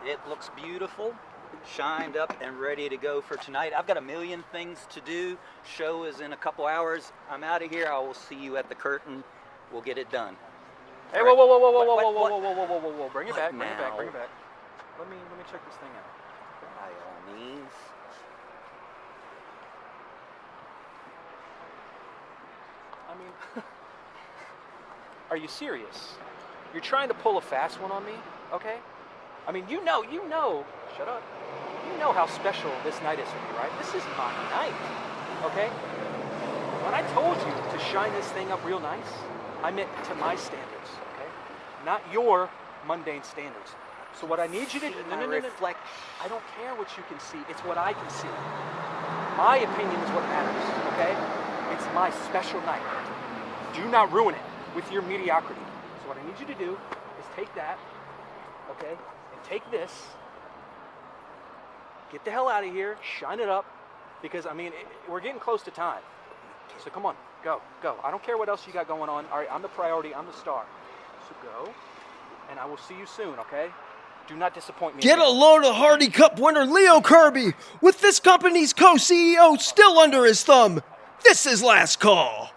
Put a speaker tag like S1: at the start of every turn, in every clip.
S1: It looks beautiful, shined up and ready to go for tonight. I've got a million things to do. Show is in a couple hours. I'm out of here. I will see you at the curtain. We'll get it done.
S2: Hey, whoa, whoa, whoa, whoa, whoa, whoa, whoa, whoa, whoa, whoa, whoa, bring it back, bring it back, bring it back. Let me check this thing out.
S1: By all means.
S2: I mean, are you serious? You're trying to pull a fast one on me, okay? I mean, you know, shut up. You know how special this night is for me, right? This is my night, okay? When I told you to shine this thing up real nice, I meant to my standards, okay? Not your mundane standards. So what I need you to do, no. I don't care what you can see. It's what I can see. My opinion is what matters, okay? It's my special night. Do not ruin it with your mediocrity. So what I need you to do is take that, okay, and take this, get the hell out of here, shine it up, because, I mean, we're getting close to time. So come on, go. I don't care what else you got going on. All right, I'm the priority, I'm the star. So go, and I will see you soon, okay? Do not disappoint me.
S3: Get a load of Hardy Cup winner Leo Kirby with this company's co-CEO still under his thumb. This is Last Call.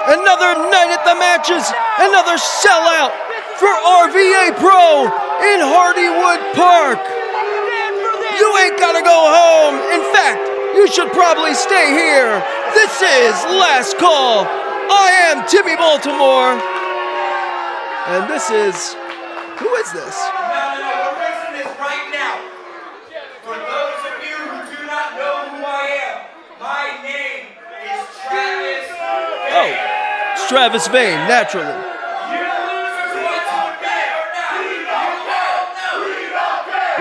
S3: Another night at the matches, another sellout for RVA Pro in Hardywood Park. You ain't gotta go home. In fact, you should probably stay here. This is Last Call. I am Timmy Baltimore. And this is, who is this?
S4: No, we're racing this right now. For those of you who do not know who I am, my name is Travis Vane.
S3: Oh, it's Travis Vane, naturally.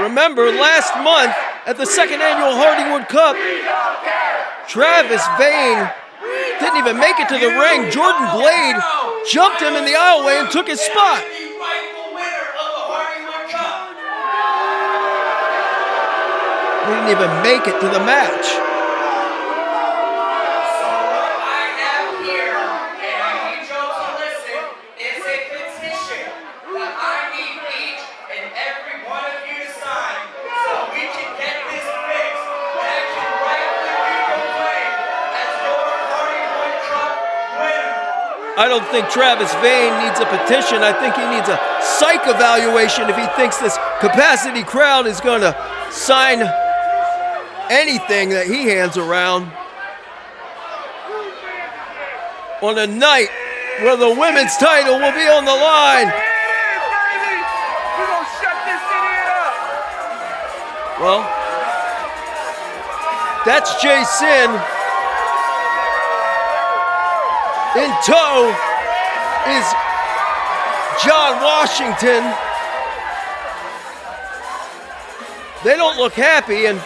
S3: Remember, last month at the second annual Hardywood Cup, Travis Vane didn't even make it to the ring. Jordan Blade jumped him in the aisleway and took his spot. He didn't even make it to the match.
S4: So what I have here, and I need y'all to listen, is a petition that I need each and every one of you to sign so we can get this fixed and I can rightfully be proclaimed as your Hardywood Cup winner.
S3: I don't think Travis Vane needs a petition. I think he needs a psych evaluation if he thinks this capacity crowd is going to sign anything that he hands around on a night where the women's title will be on the line. Well, that's Jason. In tow is John Washington. They don't look happy, and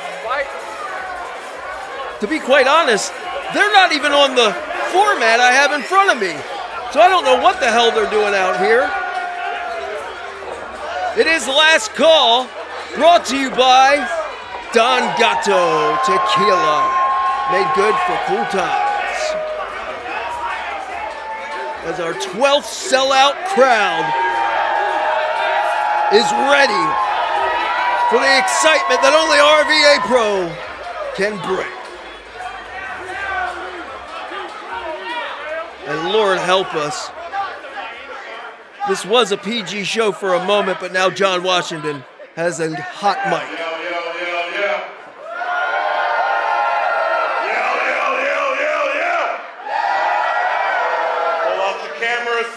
S3: to be quite honest, they're not even on the format I have in front of me. So I don't know what the hell they're doing out here. It is Last Call, brought to you by Don Gato Tequila, made good for cool times. As our 12th sellout crowd is ready for the excitement that only RVA Pro can bring. And Lord help us. This was a PG show for a moment, but now John Washington has a hot mic.
S5: Pull out the cameras.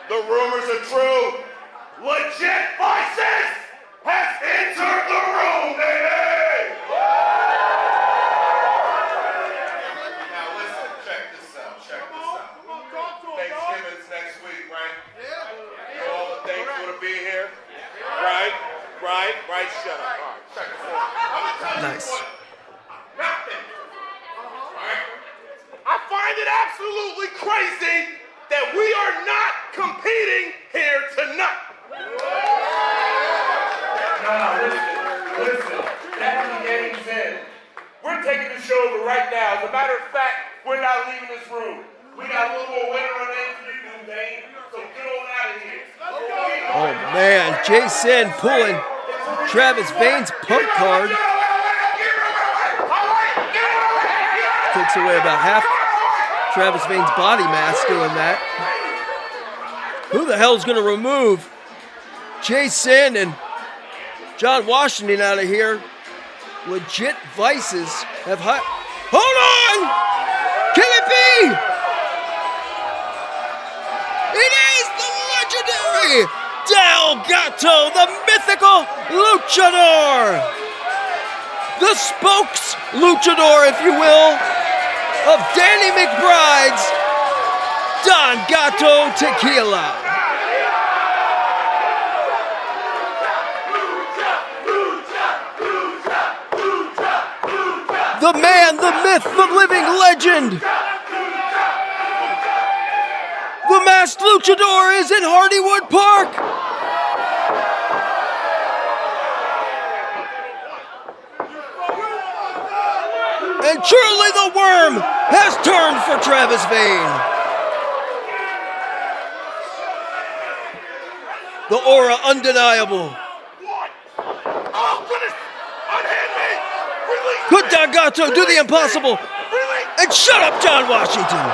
S5: The rumors are true. Legit voices has entered the room, baby! Now listen, check this out. Thanksgiving's next week, right? Yeah. You know all the thankful to be here? Right? Shut up. All right, check this out. I'm gonna tell you
S3: Nice.
S5: what. absolutely crazy that we are not competing here tonight. Nah, listen. That game's in. We're taking the show over right now. As a matter of fact, we're not leaving this room. We got a little more waiting on in for you, Dane. So get on out of here.
S3: Oh man, Jason pulling Travis Vane's punk card. Takes away about half Travis Vane's body mass doing that. Who the hell's gonna remove Jason and John Washington out of here? Legit vices have hold on! Can it be? It is the legendary Del Gato, the mythical luchador! The spokes luchador, if you will, of Danny McBride's Don Gato Tequila. The man, the myth, the living legend. The masked luchador is in Hardywood Park. And truly the worm has turned for Travis Vane. The aura undeniable. Could Don Gato do the impossible? And shut up, John Washington.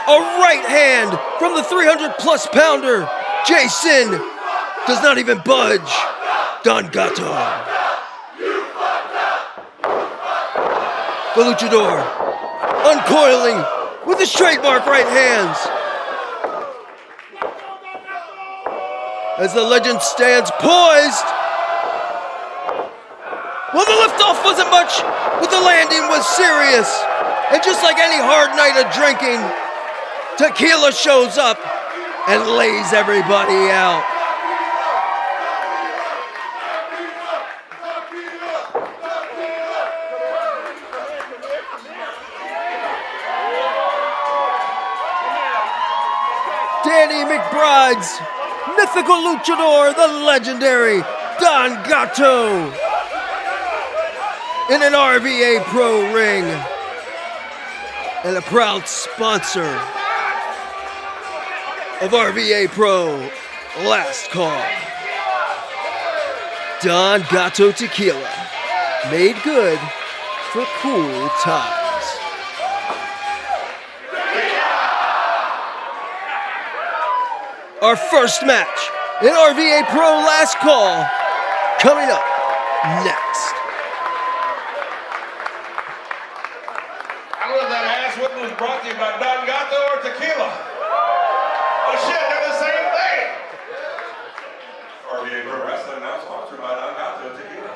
S3: A right hand from the 300-plus pounder. Jason does not even budge. Don Gato. The luchador uncoiling with his trademark right hands. As the legend stands poised. Well, the liftoff wasn't much, but the landing was serious. And just like any hard night of drinking, tequila shows up and lays everybody out. Danny McBride's mythical luchador, the legendary Don Gato, in an RVA Pro ring, and a proud sponsor of RVA Pro Last Call. Don Gato Tequila, made good for cool times. Our first match in RVA Pro Last Call coming up next.
S5: I don't know if that ass whipping was brought to you by Don Gato or tequila. Oh shit, they're the same thing. RVA Pro Wrestling now sponsored by Don Gato Tequila.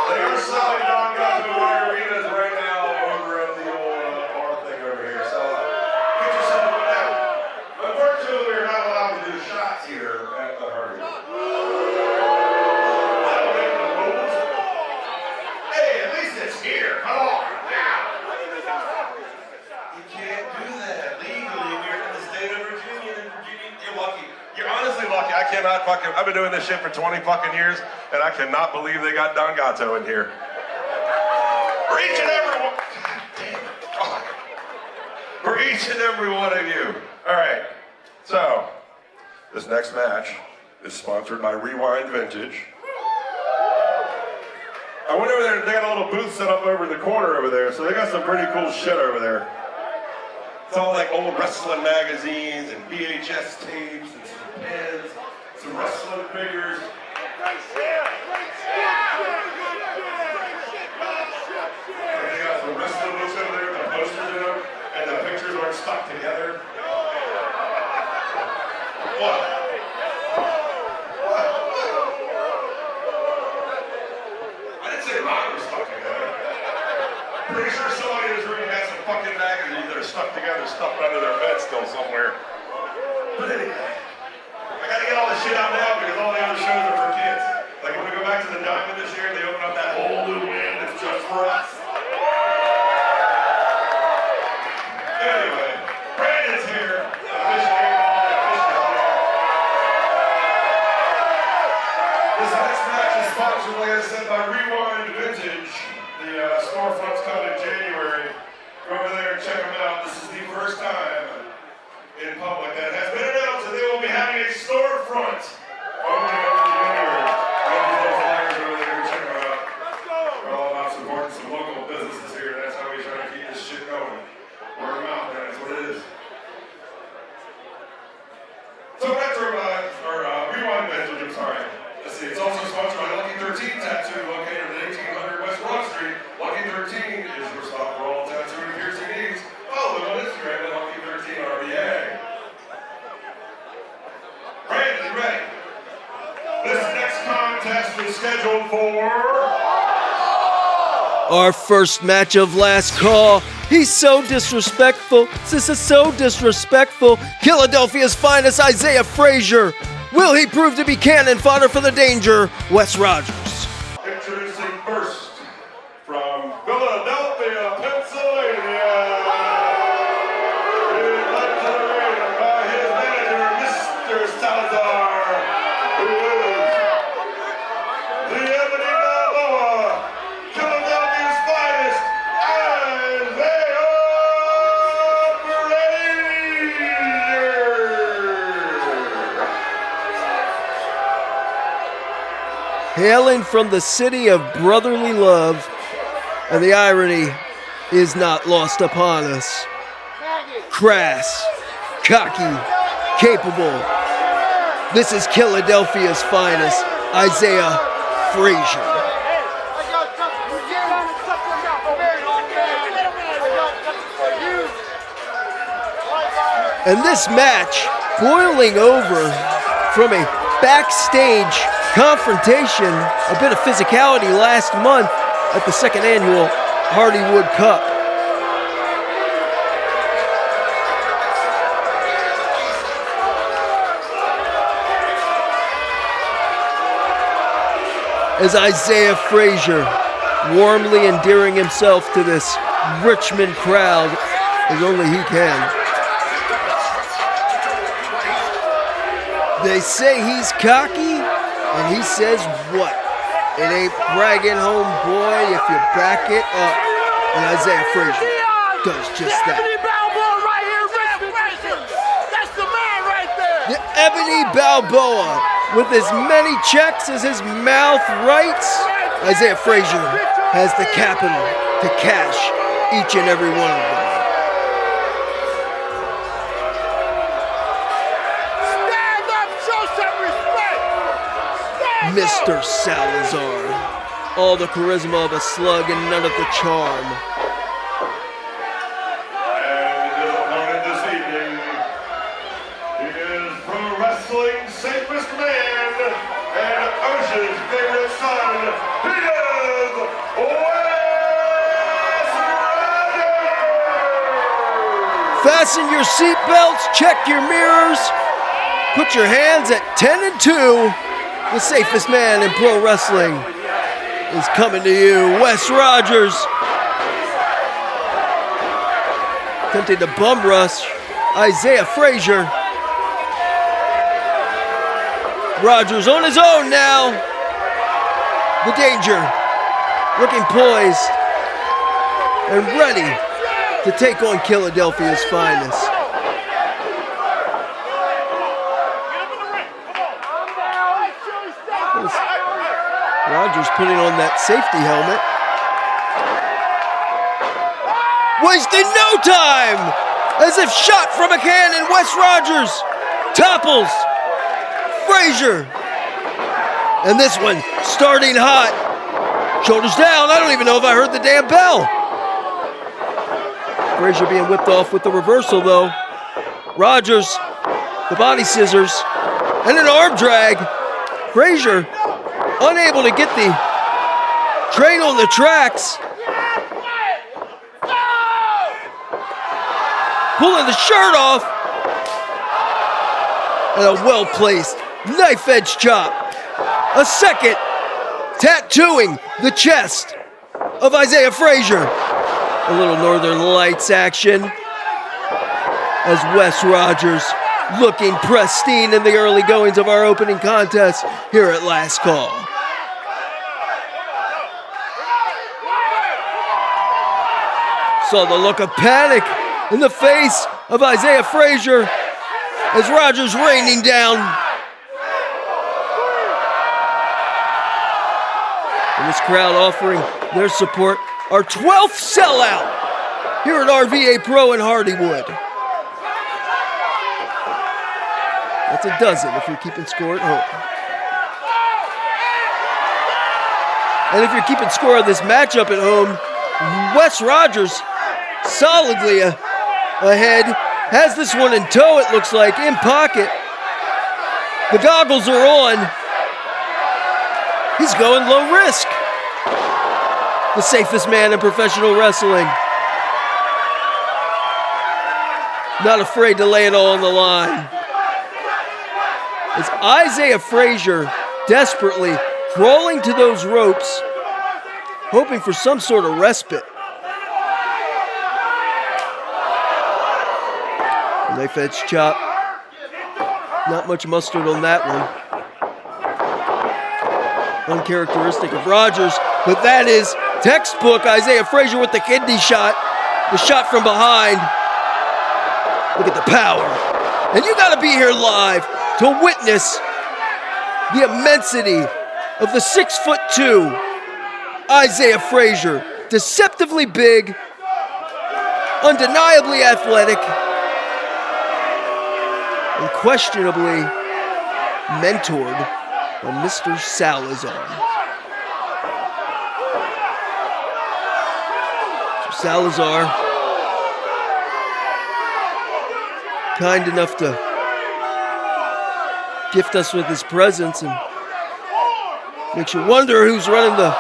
S5: They are selling Don Gato margaritas right now over at the old bar thing over here. So get yourself one out. Unfortunately, we're not allowed to do shots here at the Hardywood. I don't make the rules. Hey, at least it's here. Come on now. You can't do that legally. We're in the state of Virginia. And Virginia, you're lucky. You're honestly lucky. I cannot fucking. I've been doing this shit for 20 fucking years, and I cannot believe they got Don Gato in here. For each and every one. God damn it. Fuck. For each and every one of you. All right. So, this next match is sponsored by Rewind Vintage. I went over there, they got a little booth set up over in the corner over there, so they got some pretty cool shit over there. It's all like old wrestling magazines and VHS tapes and some pins, some wrestling figures. They got some wrestling books over there with the posters in them, and the pictures aren't stuck together. What? I didn't say mine was stuck together. Pretty sure somebody in this room has some fucking magazines that are stuck together, stuffed under their bed still somewhere. But anyway, I gotta get all this shit out now because all the other shows are for kids. Like when we go back to the Diamond this year, they open up that
S3: Our first match of last call. He's so disrespectful. This is so disrespectful. Philadelphia's finest Isaiah Frazier. Will he prove to be cannon fodder for the danger? Wes Rogers.
S5: Introducing first from Philadelphia, Pennsylvania. Being led to the ring by his manager, Mr. Salazar, who is the Ebony Balboa, Philadelphia's finest, Isaiah Frazier.
S3: Hailing from the city of brotherly love, and the irony is not lost upon us. Crass, cocky, capable. This is Philadelphia's finest, Isaiah Frazier. And this match boiling over from a backstage confrontation, a bit of physicality last month at the second annual Hardywood Cup. As Isaiah Frazier warmly endearing himself to this Richmond crowd as only he can. They say he's cocky, and he says what? It ain't bragging, homeboy, if you back it up. And Isaiah Frazier does just that. The Ebony Balboa, with as many checks as his mouth writes, Isaiah Frazier has the capital to cash each and every one of them. Mr. Salazar. All the charisma of a slug and none of the charm.
S5: And his opponent this evening, he is pro wrestling's safest man and Ocean's favorite son. He is Wes Rogers!
S3: Fasten your seatbelts, check your mirrors, put your hands at 10 and 2. The safest man in pro wrestling is coming to you, Wes Rogers. Attempting to bum rush Isaiah Frazier. Rogers on his own now. The danger, looking poised and ready to take on Philadelphia's finest. Rogers putting on that safety helmet. Wasting no time! As if shot from a cannon, Wes Rogers topples Frazier. And this one starting hot. Shoulders down. I don't even know if I heard the damn bell. Frazier being whipped off with the reversal though. Rogers, the body scissors, and an arm drag. Frazier unable to get the train on the tracks. Pulling the shirt off. And a well-placed knife-edge chop. A second tattooing the chest of Isaiah Frazier. A little Northern Lights action. As Wes Rogers looking pristine in the early goings of our opening contest here at Last Call. Saw the look of panic in the face of Isaiah Frazier as Rogers raining down. And this crowd offering their support, our 12th sellout here at RVA Pro in Hardywood. That's a dozen if you're keeping score at home. And if you're keeping score of this matchup at home, Wes Rogers solidly ahead. Has this one in tow, it looks like, in pocket. The goggles are on. He's going low risk. the safest man in professional wrestling. Not afraid to lay it all on the line. As Isaiah Frazier desperately crawling to those ropes, hoping for some sort of respite. Knife edge chop. Not much mustard on that one. Uncharacteristic of Rogers, but that is textbook Isaiah Frazier with the kidney shot. The shot from behind. Look at the power. And you gotta be here live to witness the immensity of the 6'2" Isaiah Frazier. Deceptively big, undeniably athletic, unquestionably mentored by Mr. Salazar. So Salazar, kind enough to gift us with his presence, and makes you wonder who's running the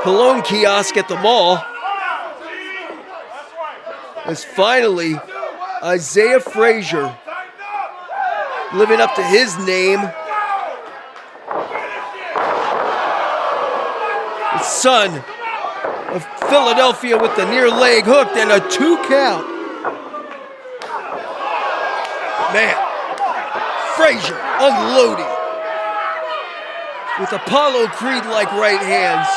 S3: cologne kiosk at the mall. As finally, Isaiah Frazier, living up to his name, the son of Philadelphia with the near leg hooked and a 2 count. Man, Frazier unloading with Apollo Creed-like right hands.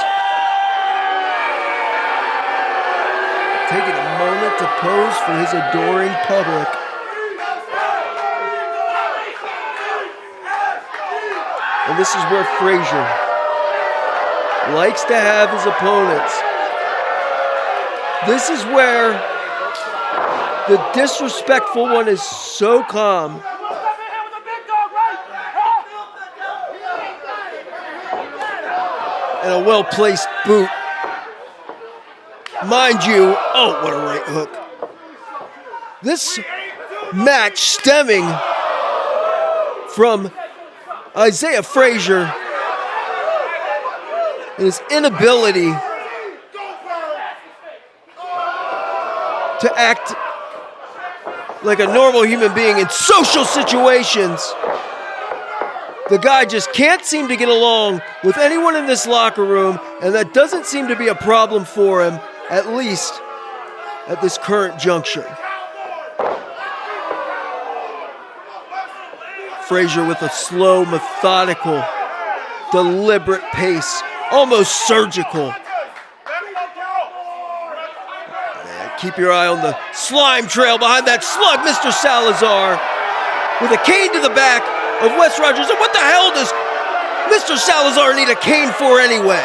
S3: Taking a moment to pose for his adoring public. And this is where Frazier likes to have his opponents. This is where the disrespectful one is so calm. And a well-placed boot. Mind you, oh, what a right hook. This match stemming from Isaiah Frazier and his inability to act like a normal human being in social situations. The guy just can't seem to get along with anyone in this locker room, and that doesn't seem to be a problem for him, at least at this current juncture. Frazier with a slow, methodical, deliberate pace, almost surgical. Man, keep your eye on the slime trail behind that slug, Mr. Salazar, with a cane to the back of Wes Rogers. And what the hell does Mr. Salazar need a cane for anyway?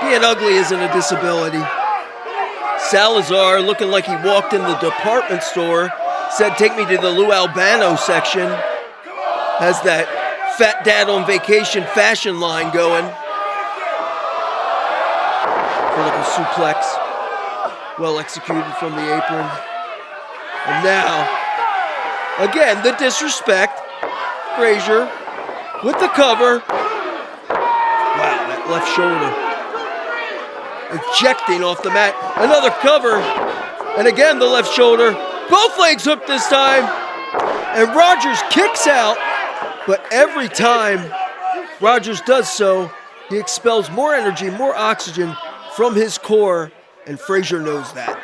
S3: Being ugly isn't a disability. Salazar, looking like he walked in the department store, said, "Take me to the Lou Albano section." Has that fat dad on vacation fashion line going. Vertical suplex, well executed from the apron. And now, again, the disrespect. Frazier with the cover. Wow, that left shoulder ejecting off the mat. Another cover, and again the left shoulder. Both legs hooked this time, and Rogers kicks out, but every time Rogers does so, he expels more energy, more oxygen from his core, and Frazier knows that.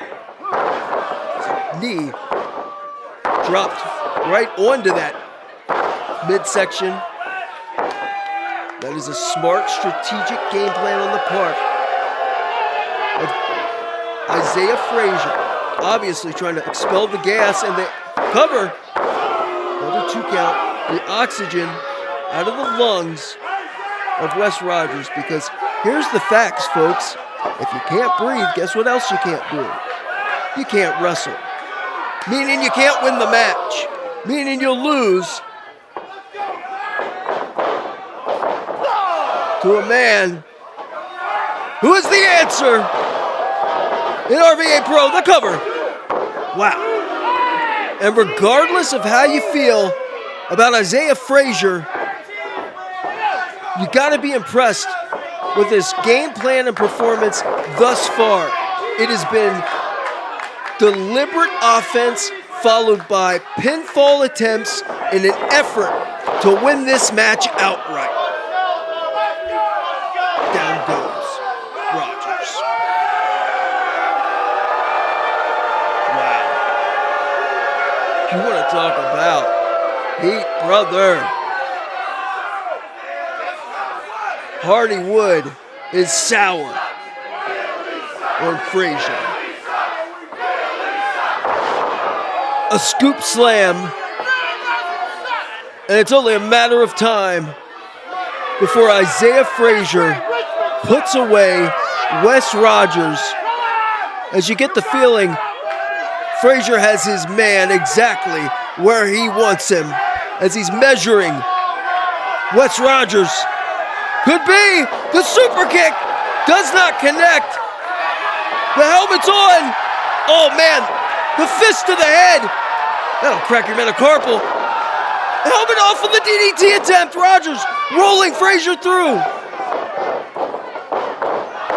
S3: Knee dropped right onto that midsection. That is a smart, strategic game plan on the part of Isaiah Frazier. Obviously trying to expel the gas and the cover. Another 2 count. The oxygen out of the lungs of Wes Rogers, because here's the facts, folks. If you can't breathe, guess what else you can't do? You can't wrestle. Meaning you can't win the match. Meaning you'll lose to a man who is the answer in RVA Pro, the cover. Wow. And regardless of how you feel about Isaiah Frazier, you got to be impressed with his game plan and performance thus far. It has been deliberate offense followed by pinfall attempts in an effort to win this match outright. Down goes Rogers. Wow. You want to talk about heat, brother. Hardywood is sour on Frazier. A scoop slam, and it's only a matter of time before Isaiah Frazier puts away Wes Rogers. As you get the feeling, Frazier has his man exactly where he wants him as he's measuring. Wes Rogers could be the super kick, does not connect. The helmet's on. Oh man, the fist to the head. That'll crack your metacarpal. The helmet off of the DDT attempt. Rogers rolling Frazier through.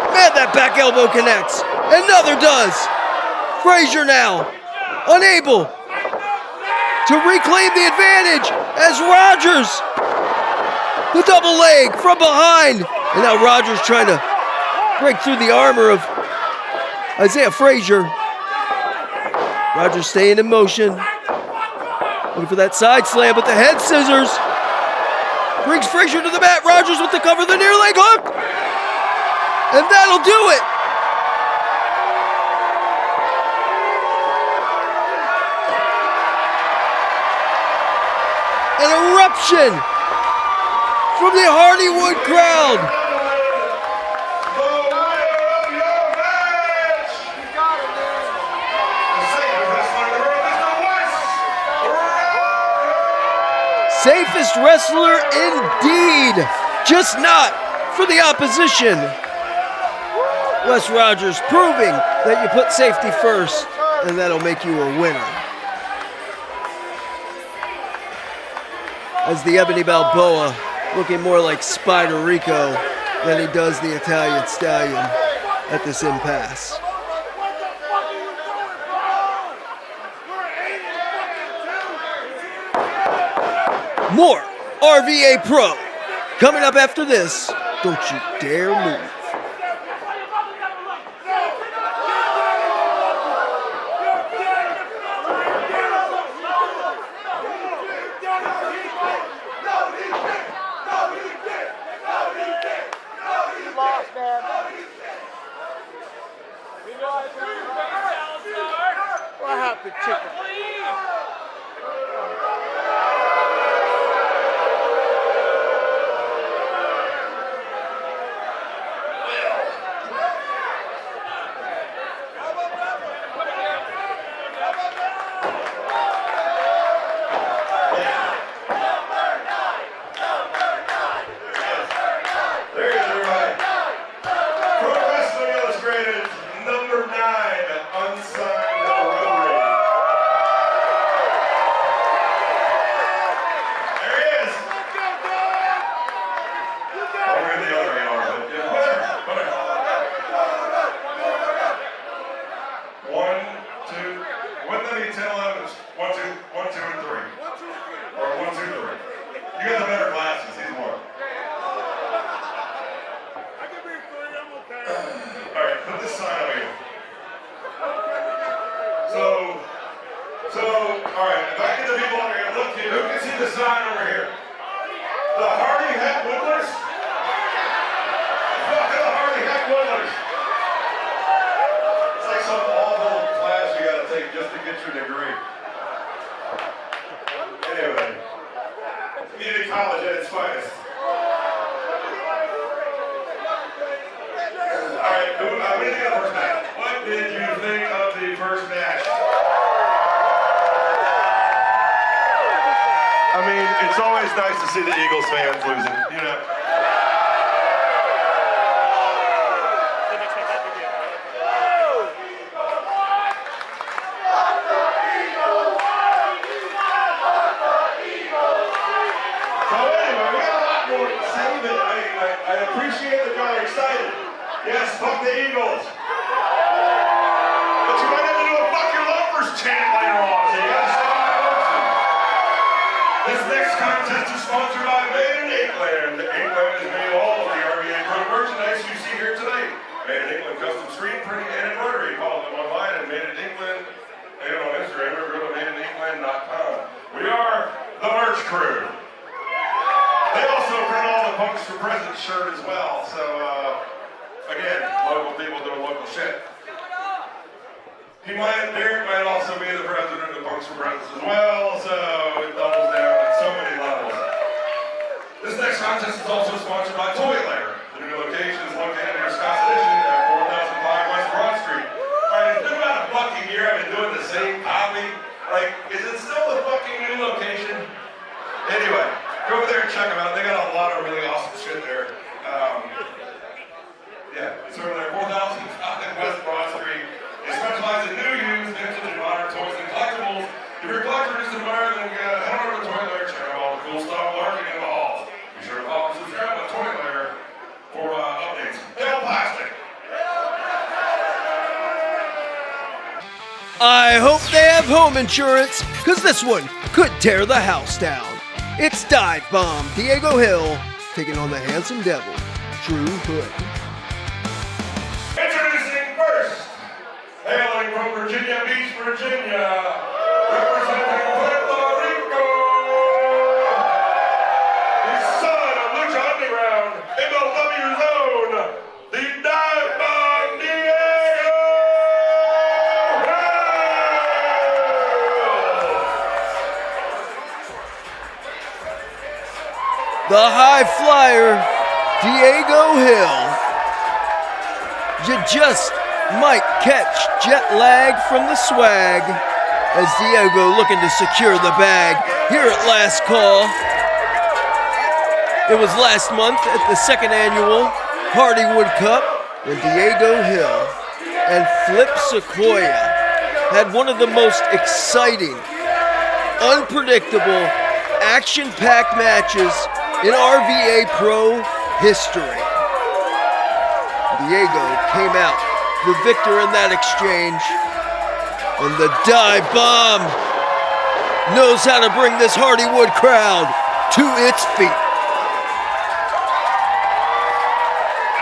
S3: Man, that back elbow connects. Another does. Frazier now unable to reclaim the advantage as Rogers, the double leg from behind. And now Rogers trying to break through the armor of Isaiah Frazier. Rogers staying in motion. Looking for that side slam, but the head scissors brings Frazier to the mat. Rogers with the cover, the near leg hook. And that'll do it. An eruption from the Hardywood crowd. Safest wrestler indeed, just not for the opposition. Wes Rogers proving that you put safety first, and that'll make you a winner. As the Ebony Balboa looking more like Spider Rico than he does the Italian Stallion at this impasse. More RVA Pro coming up after this. Don't you dare move.
S6: What happened, chicken?
S5: I appreciate the guy fuck the Eagles. But you might have to do a fuck your lovers chant later on, so you gotta stay on motion. This next contest is sponsored by Made in England. England has made all of the RVA Pro merchandise you see here today. Made in England custom screen printing and embroidery. Follow them online at Made in England and on Instagram or go to madeinengland.com. We are the merch crew. They also print all the Punks for Presidents shirt as well. So, again, local people doing local shit. Derek might also be the president of Punks for Presidents as well, so it doubles down at so many levels. This next contest is also sponsored by Toy Lair. The new location is located near Scott's Addition at 4005 West Broad Street. Alright, it's been about a fucking year I've been doing the same hobby. Like, is it still the fucking new location? Anyway, go over there and check them out. They got a lot of really awesome shit there. Yeah, it's over there, 4005 West Broad Street. They specialize in new, used, vintage, and modern toys and collectibles. If you're a collector just admire, then head over to Toy Lair, check out all the cool stuff lurking in the halls. Be sure to follow and subscribe to Toy Lair for updates. Hail Plastic!
S3: I hope they have home insurance, because this one could tear the house down. It's Dive Bomb Diego Hill taking on the handsome devil, Drew Hood.
S5: Introducing first, hailing from Virginia Beach, Virginia, representing Puerto Rico, the son of Lucha Underground, MLW Zone, the Dive Bomb Diego
S3: The high flyer, Diego Hill. You just might catch jet lag from the swag as Diego looking to secure the bag here at Last Call. It was last month at the second annual Hardywood Cup when Diego Hill and Flip Sequoia had one of the most exciting, unpredictable, action-packed matches in RVA Pro history. Diego came out the victor in that exchange, and the Dive Bomb knows how to bring this Hardywood crowd to its feet.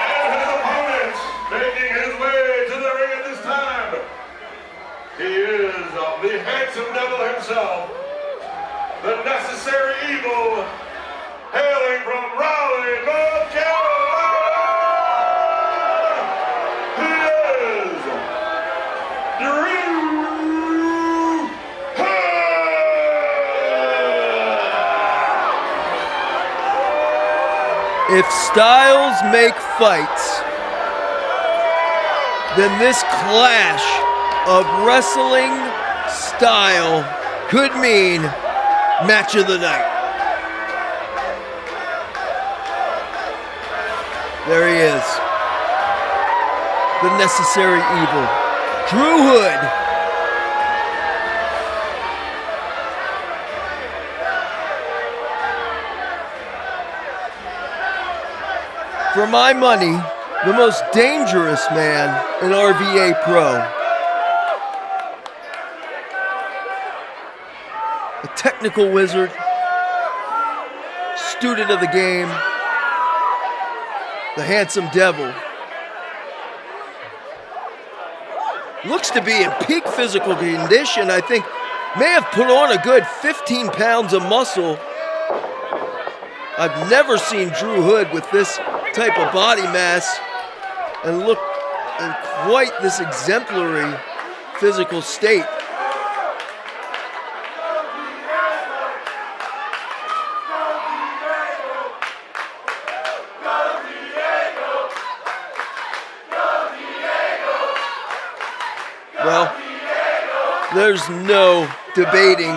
S5: and his opponent, making his way to the ring at this time. He is the handsome devil himself, the necessary evil, hailing from Raleigh, North Carolina. He is Drew Hood.
S3: If styles make fights, then this clash of wrestling style could mean match of the night. There he is. The necessary evil, Drew Hood. For my money, the most dangerous man in RVA Pro. A technical wizard, student of the game, the handsome devil. Looks to be in peak physical condition. I think may have put on a good 15 pounds of muscle. I've never seen Drew Hood with this type of body mass and look in quite this exemplary physical state. Well, there's no debating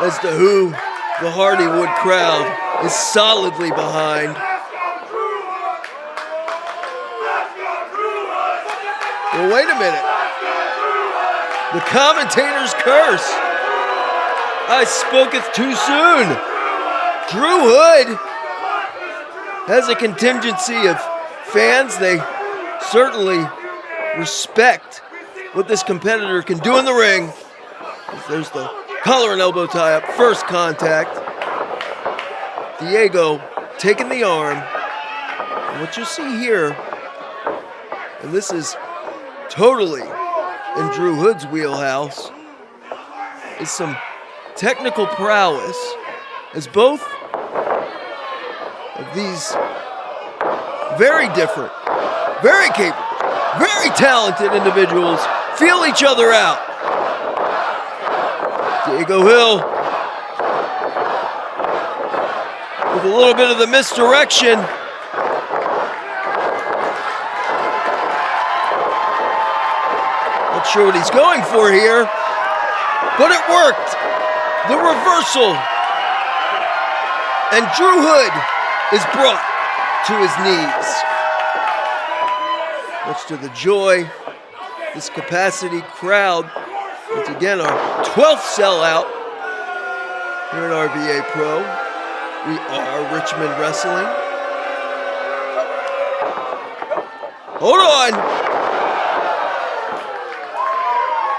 S3: as to who the Hardywood crowd is solidly behind. Well, wait a minute. The commentator's curse. I spoketh too soon. Drew Hood has a contingency of fans. They certainly respect what this competitor can do in the ring. There's the collar and elbow tie up, first contact. Diego taking the arm. And what you see here, and this is totally in Drew Hood's wheelhouse, is some technical prowess as both of these very different, very capable, very talented individuals feel each other out. Diego Hill with a little bit of the misdirection. Not sure what he's going for here, but it worked. The reversal. And Drew Hood is brought to his knees. Much to the joy, this capacity crowd. Once again, our 12th sellout here at RVA Pro. We are Richmond Wrestling. Hold on.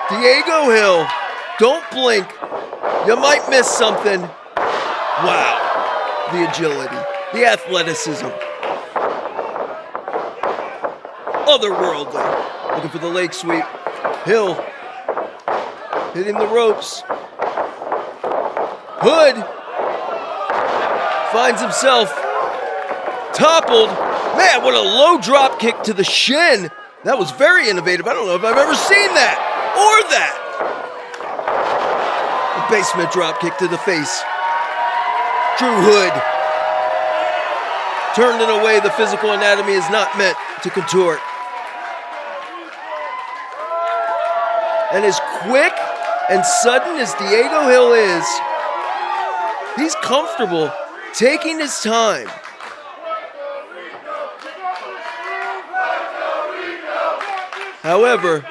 S3: Diego Hill, don't blink. You might miss something. Wow. The agility, the athleticism. Otherworldly. Looking for the leg sweep. Hill hitting the ropes. Hood finds himself toppled. Man, what a low drop kick to the shin. That was very innovative. I don't know if I've ever seen that or that. A basement drop kick to the face. Drew Hood turned in a way the physical anatomy is not meant to contort. And as quick and sudden as Diego Hill is, he's comfortable taking his time. However,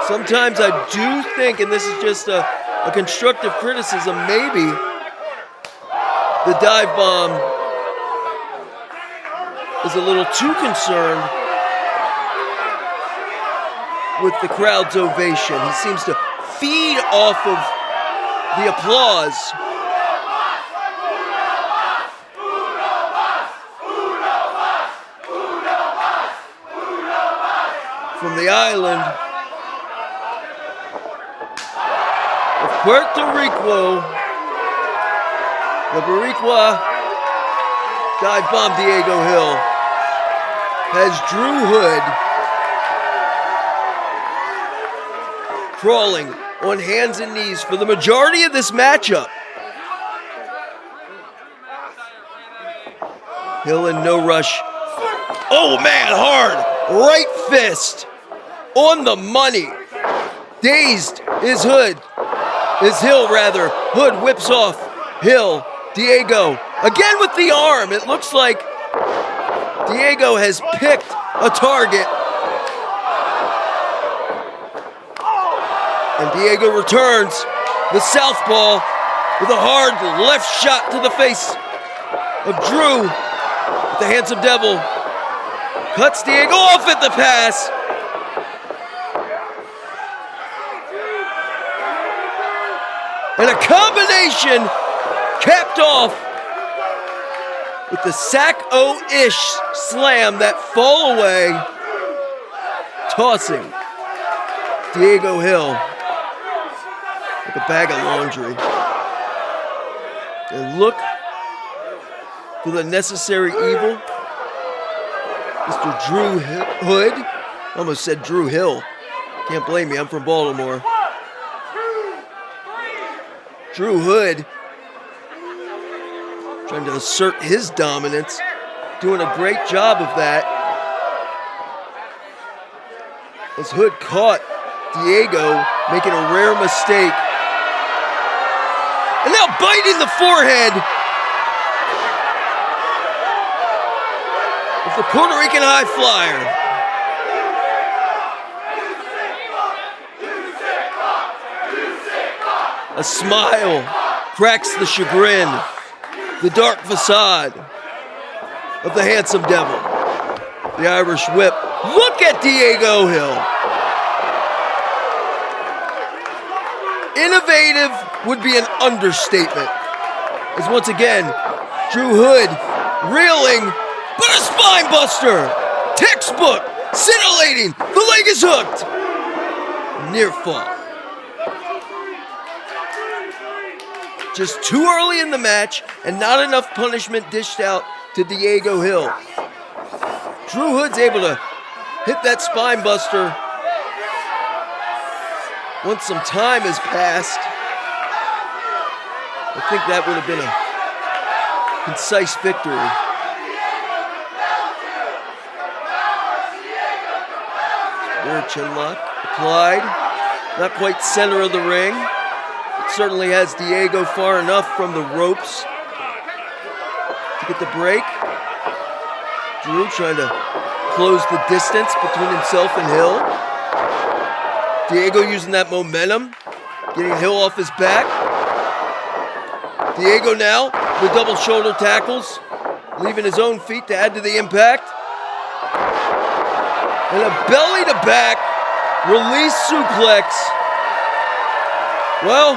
S3: sometimes I do think, and this is just a constructive criticism, maybe the dive bomb is a little too concerned with the crowd's ovation. He seems to feed off of the applause. From the island of Puerto Rico, the Boricua dive bomb Diego Hill has Drew Hood crawling on hands and knees for the majority of this matchup. Hill in no rush. Oh man, hard. Right fist. On the money. Dazed is Hood. Is Hill rather. Hood whips off. Hill. Diego. Again with the arm. It looks like Diego has picked a target. And Diego returns the southpaw with a hard left shot to the face of Drew. The handsome devil cuts Diego off at the pass. And a combination capped off with the sack-o-ish slam, that fall away, tossing Diego Hill like a bag of laundry. And look for the necessary evil. Mr. Drew Hood. Almost said Drew Hill. Can't blame me, I'm from Baltimore. Drew Hood trying to assert his dominance. Doing a great job of that. As Hood caught Diego making a rare mistake. And now biting the forehead of the Puerto Rican high flyer. A smile cracks the chagrin, the dark facade. of the Handsome Devil. The Irish Whip. Look at Diego Hill. Innovative would be an understatement. As once again, Drew Hood reeling, but a spine buster. Textbook, scintillating, the leg is hooked. Near fall. Just too early in the match and not enough punishment dished out to Diego Hill. Drew Hood's able to hit that spine buster once some time has passed. I think that would have been a concise victory. Rear chin lock applied. Not quite center of the ring. It certainly has Diego far enough from the ropes to get the break. Drew trying to close the distance between himself and Hill. Diego using that momentum, getting Hill off his back. Diego now with double shoulder tackles, leaving his own feet to add to the impact. And a belly to back release suplex. Well,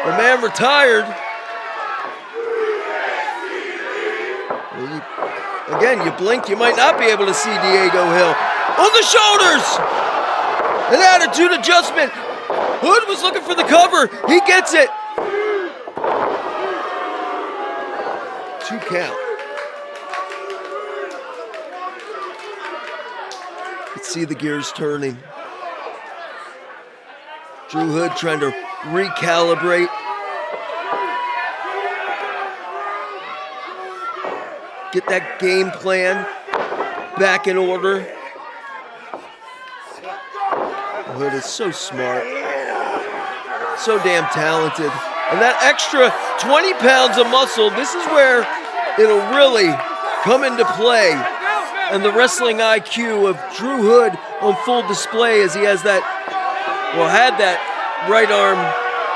S3: the man retired. Again, you blink, you might not be able to see Diego Hill. On the shoulders! An attitude adjustment. Hood was looking for the cover. He gets it. 2 count. You can see the gears turning. Drew Hood trying to recalibrate. Get that game plan back in order. Hood is so smart. So damn talented. And that extra 20 pounds of muscle, this is where it'll really come into play. And the wrestling IQ of Drew Hood on full display as he has that, well, had that right arm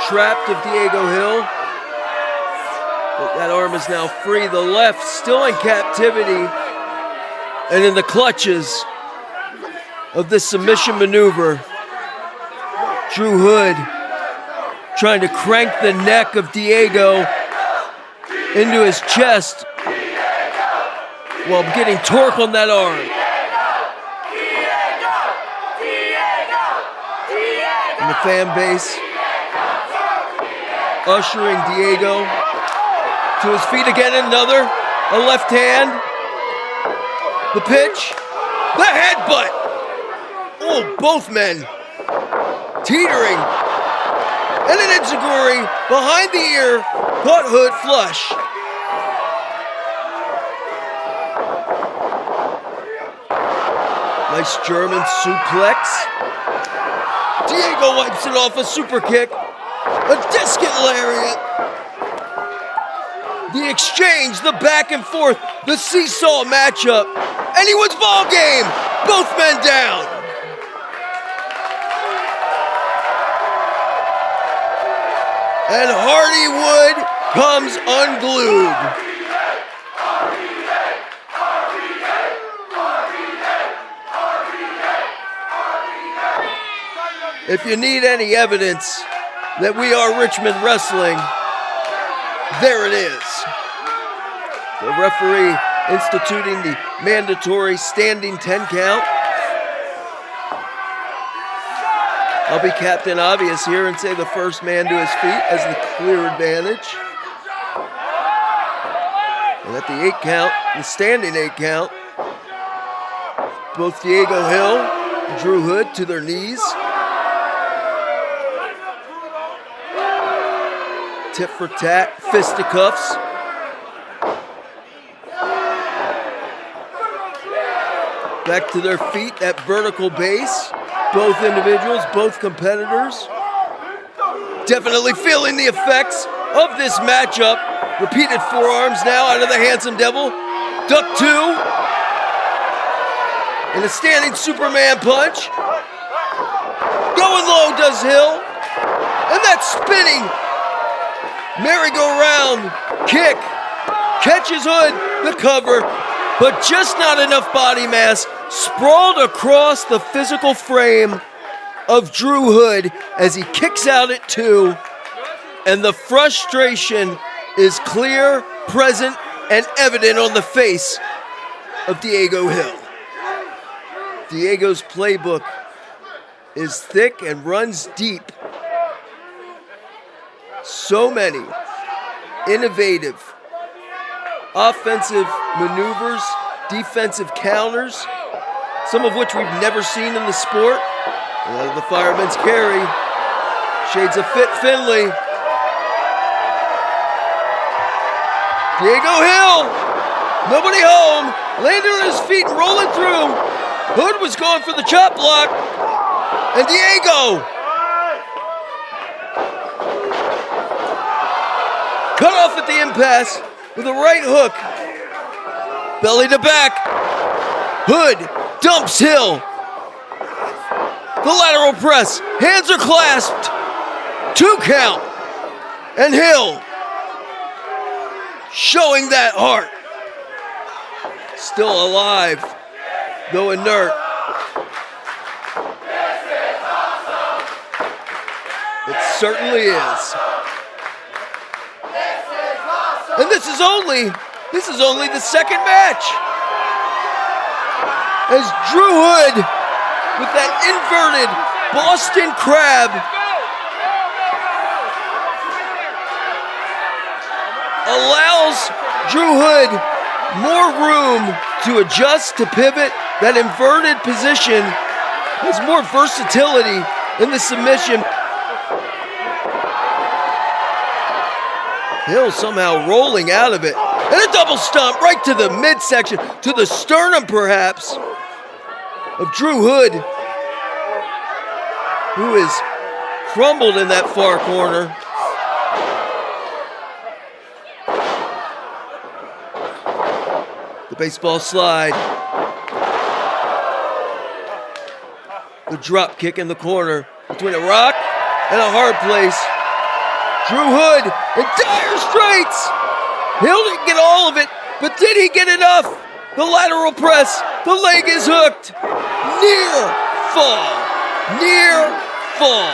S3: trapped of Diego Hill. But that arm is now free. The left still in captivity and in the clutches of this submission maneuver. Drew Hood trying to crank the neck of Diego into his chest while getting torque on that arm. And the fan base ushering Diego to his feet again. Another, a left hand, the pitch, the headbutt. Oh, both men teetering. And an enziguri behind the ear, caught Hood flush. Nice German suplex. Diego wipes it off, a super kick, a discus lariat. The exchange, the back and forth, the seesaw matchup. Anyone's ball game, both men down. And Hardywood comes unglued. If you need any evidence that we are Richmond Wrestling, there it is. The referee instituting the mandatory standing 10 count. I'll be Captain Obvious here and say the first man to his feet has the clear advantage. And at the 8 count, the standing 8 count, both Diego Hill and Drew Hood to their knees. Tit for tat, fisticuffs. Back to their feet, that vertical base. Both individuals, both competitors. Definitely feeling the effects of this matchup. Repeated forearms now out of the Handsome Devil. Duck 2. And a standing Superman punch. Going low does Hill. And that spinning merry-go-round kick catches Hood. the cover, but just not enough body mass, sprawled across the physical frame of Drew Hood as he kicks out at 2, and the frustration is clear, present, and evident on the face of Diego Hill. Diego's playbook is thick and runs deep. So many innovative offensive maneuvers, defensive counters, some of which we've never seen in the sport. Out of the fireman's carry, shades of Fit Finley. Diego Hill, nobody home, landed on his feet and rolling through. Hood was going for the chop block, and Diego cut off at the impasse with a right hook. Belly to back, Hood dumps Hill. The lateral press, hands are clasped, 2 count, and Hill showing that heart. Still alive, though inert. It certainly is. And this is only the second match. As Drew Hood, with that inverted Boston Crab, allows Drew Hood more room to adjust, to pivot. That inverted position has more versatility in the submission. Hill somehow rolling out of it. And a double stomp right to the midsection, to the sternum perhaps, of Drew Hood, who is crumbled in that far corner. The baseball slide. The drop kick in the corner between a rock and a hard place. Drew Hood in dire straits. Hill didn't get all of it, but did he get enough? The lateral press, the leg is hooked. Near fall, near fall.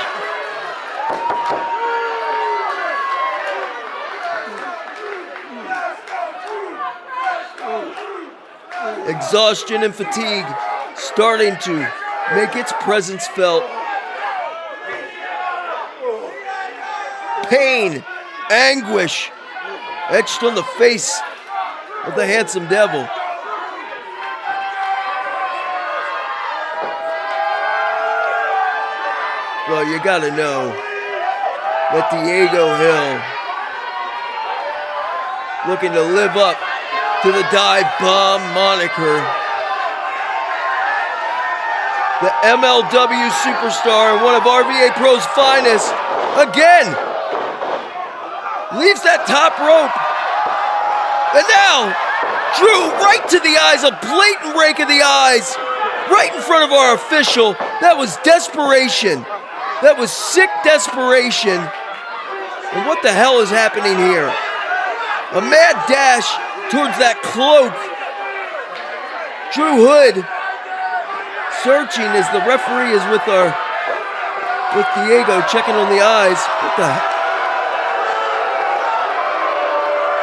S3: Exhaustion and fatigue starting to make its presence felt. Pain, anguish, etched on the face of the handsome devil. Well, you gotta know that Diego Hill, looking to live up to the dive bomb moniker, the MLW superstar and one of RVA Pro's finest, again, leaves that top rope. And now, Drew right to the eyes, a blatant rake of the eyes, right in front of our official. That was desperation. That was sick desperation. And what the hell is happening here? A mad dash towards that cloak. Drew Hood searching as the referee is with Diego checking on the eyes. What the heck?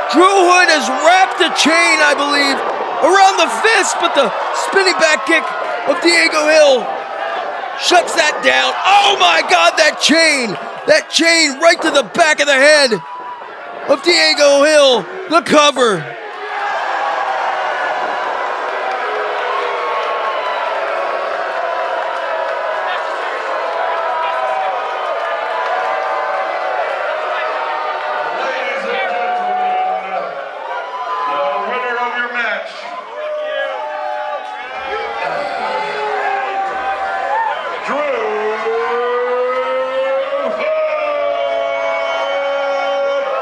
S3: Drew Hood has wrapped a chain, I believe, around the fist, but the spinning back kick of Diego Hill shuts that down. Oh my God, that chain right to the back of the head of Diego Hill, the cover.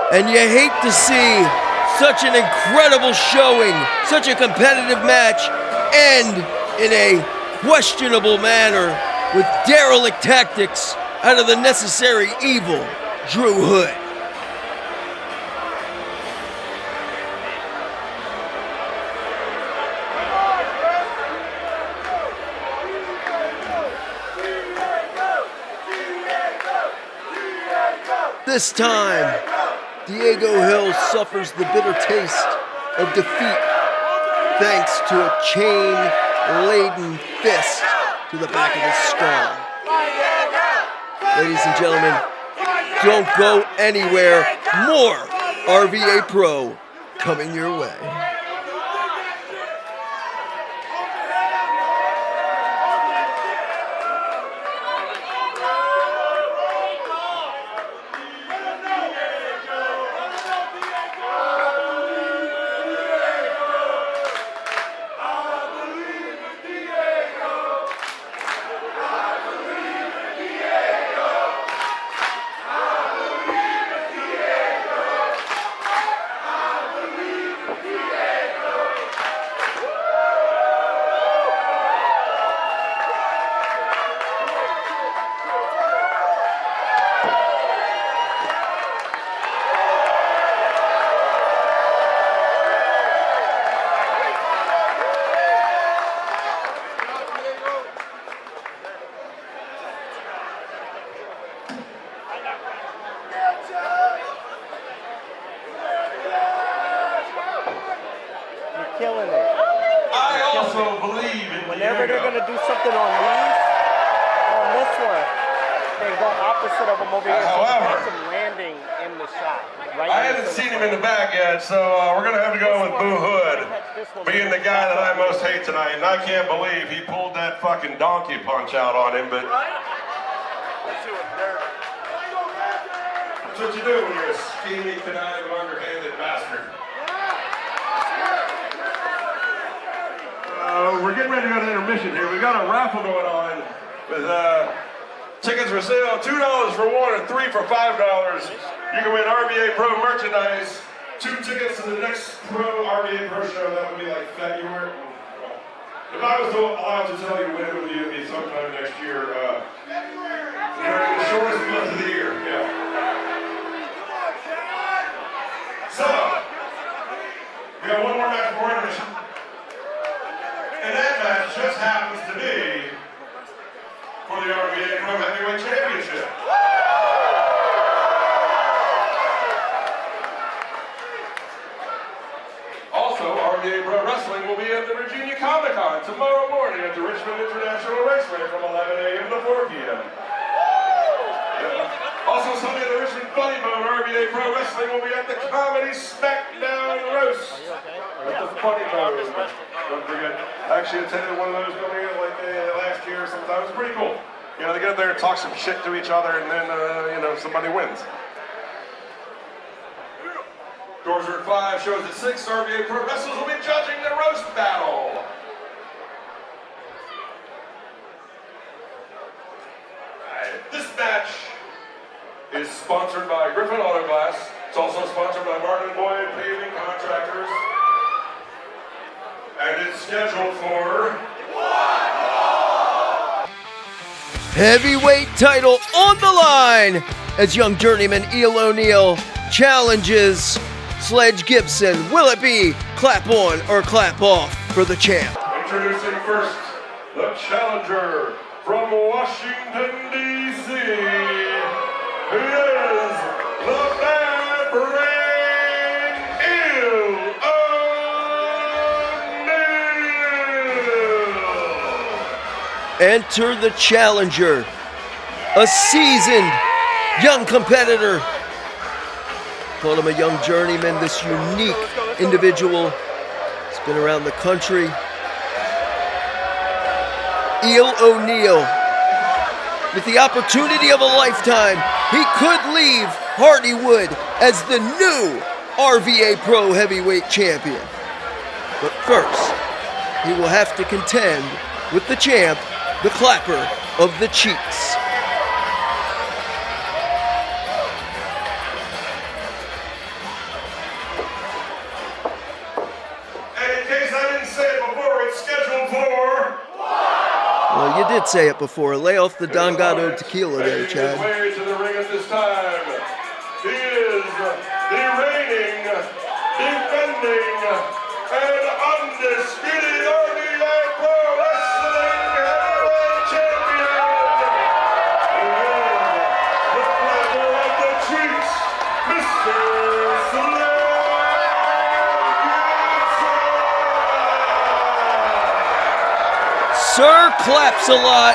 S3: And you hate to see such an incredible showing, such a competitive match, end in a questionable manner with derelict tactics out of the necessary evil, Drew Hood. This time, Diego Hill suffers the bitter taste of defeat thanks to a chain-laden fist to the back of his skull. Ladies and gentlemen, don't go anywhere. More RVA Pro coming your way.
S6: Killing it.
S5: I also believe in
S6: Whenever they're
S5: Diego.
S6: gonna do something on this one, they go opposite of them over here.
S5: However,
S6: So some landing in the shot. Right
S5: I haven't seen him in the back yet, so we're going to have to go with Boo Hood, being the guy that I most hate tonight. And I can't believe he pulled that fucking donkey punch out on him, but that's what you do when you're a scheming, conniving, underhanded bastard. We're getting ready to go to intermission here. We've got a raffle going on with tickets for sale, $2 for one and 3 for $5. You can win RVA Pro merchandise, 2 tickets to the next RVA Pro show. That would be like February. If I was allowed to tell you when it would be sometime next year, during the shortest month of the year, yeah. So, we got one more match before intermission. And that match just happens to be for the RVA Pro Heavyweight Championship. Also, RVA Pro Wrestling will be at the Virginia Comic-Con tomorrow morning at the Richmond International Raceway from 11 a.m. to 4 p.m. Also, Sunday at the Richmond Funny Bone, RVA Pro Wrestling will be at the Comedy Smackdown Roast at the Funny Bone. Don't forget, I actually attended one of those going in like last year or sometime. It was pretty cool. You know, they get up there and talk some shit to each other, and then, you know, somebody wins. Doors are at 5, shows at 6. RVA Pro Wrestlers will be judging the roast battle. This match is sponsored by Griffin Auto Glass. It's also sponsored by Martin Boyd Paving Contractors. And it's scheduled for
S3: Heavyweight title on the line as young journeyman Eel O'Neill challenges Sledge Gibson. Will it be clap on or clap off for the champ?
S5: introducing first the challenger from Washington, D.C. He is the Bad Brain Eel O'Neill.
S3: Enter the challenger, a seasoned young competitor. Call him a young journeyman, this unique individual. He's been around the country. Eel O'Neill, with the opportunity of a lifetime, he could leave Hardywood as the new RVA Pro Heavyweight Champion. But first, he will have to contend with the champ, the Clapper of the Cheeks.
S5: And in case I didn't say it before, it's scheduled for...
S3: Well, you did say it before. Lay off the Don Gato tequila there,
S5: Making his
S3: Chad.
S5: way to the ring at this time. He is the reigning, defending, and undisputed RVA Pro Wrestling Heavyweight Champion. He is the Clapper of the Cheeks.
S3: sir, claps a lot.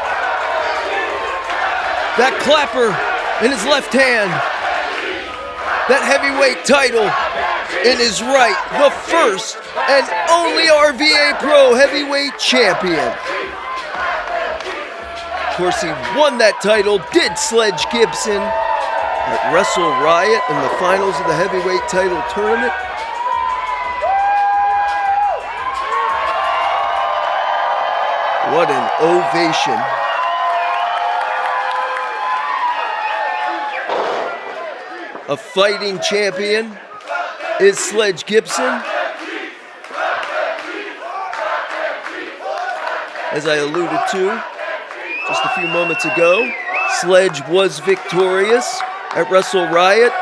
S3: That clapper in his left hand. That heavyweight title in his right. The first and only RVA Pro Heavyweight Champion. Of course, he won that title, did Sledge Gibson, at Wrestle Riot in the finals of the heavyweight title tournament. What an ovation. A fighting champion is Sledge Gibson. As I alluded to just a few moments ago, Sledge was victorious at Wrestle Riot,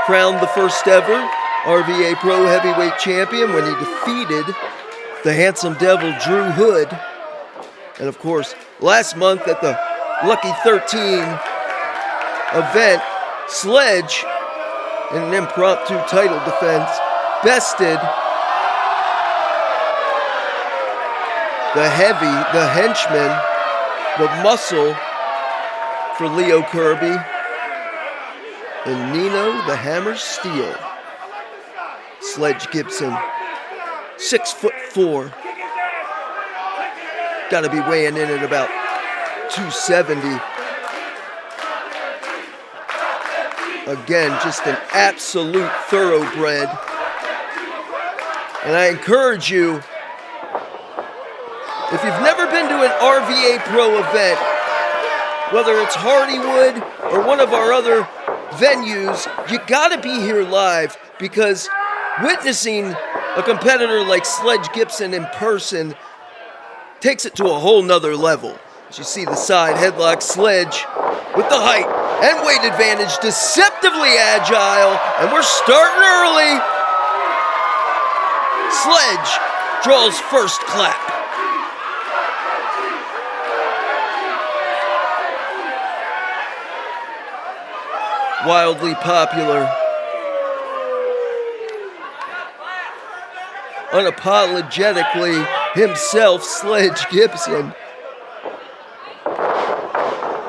S3: crowned the first ever RVA Pro Heavyweight Champion when he defeated the handsome devil Drew Hood. And of course, last month at the Lucky 13 event, Sledge, in an impromptu title defense, bested the henchman, the muscle for Leo Kirby, and Nino the Hammer Steel. Sledge Gibson, 6'4". Got to be weighing in at about 270. Again, just an absolute thoroughbred. And I encourage you, if you've never been to an RVA Pro event, whether it's Hardywood or one of our other venues, you gotta be here live, because witnessing a competitor like Sledge Gibson in person takes it to a whole nother level. As you see the side headlock, Sledge with the height and weight advantage, deceptively agile, and we're starting early. Sledge draws first clap. Wildly popular. Unapologetically himself, Sledge Gibson.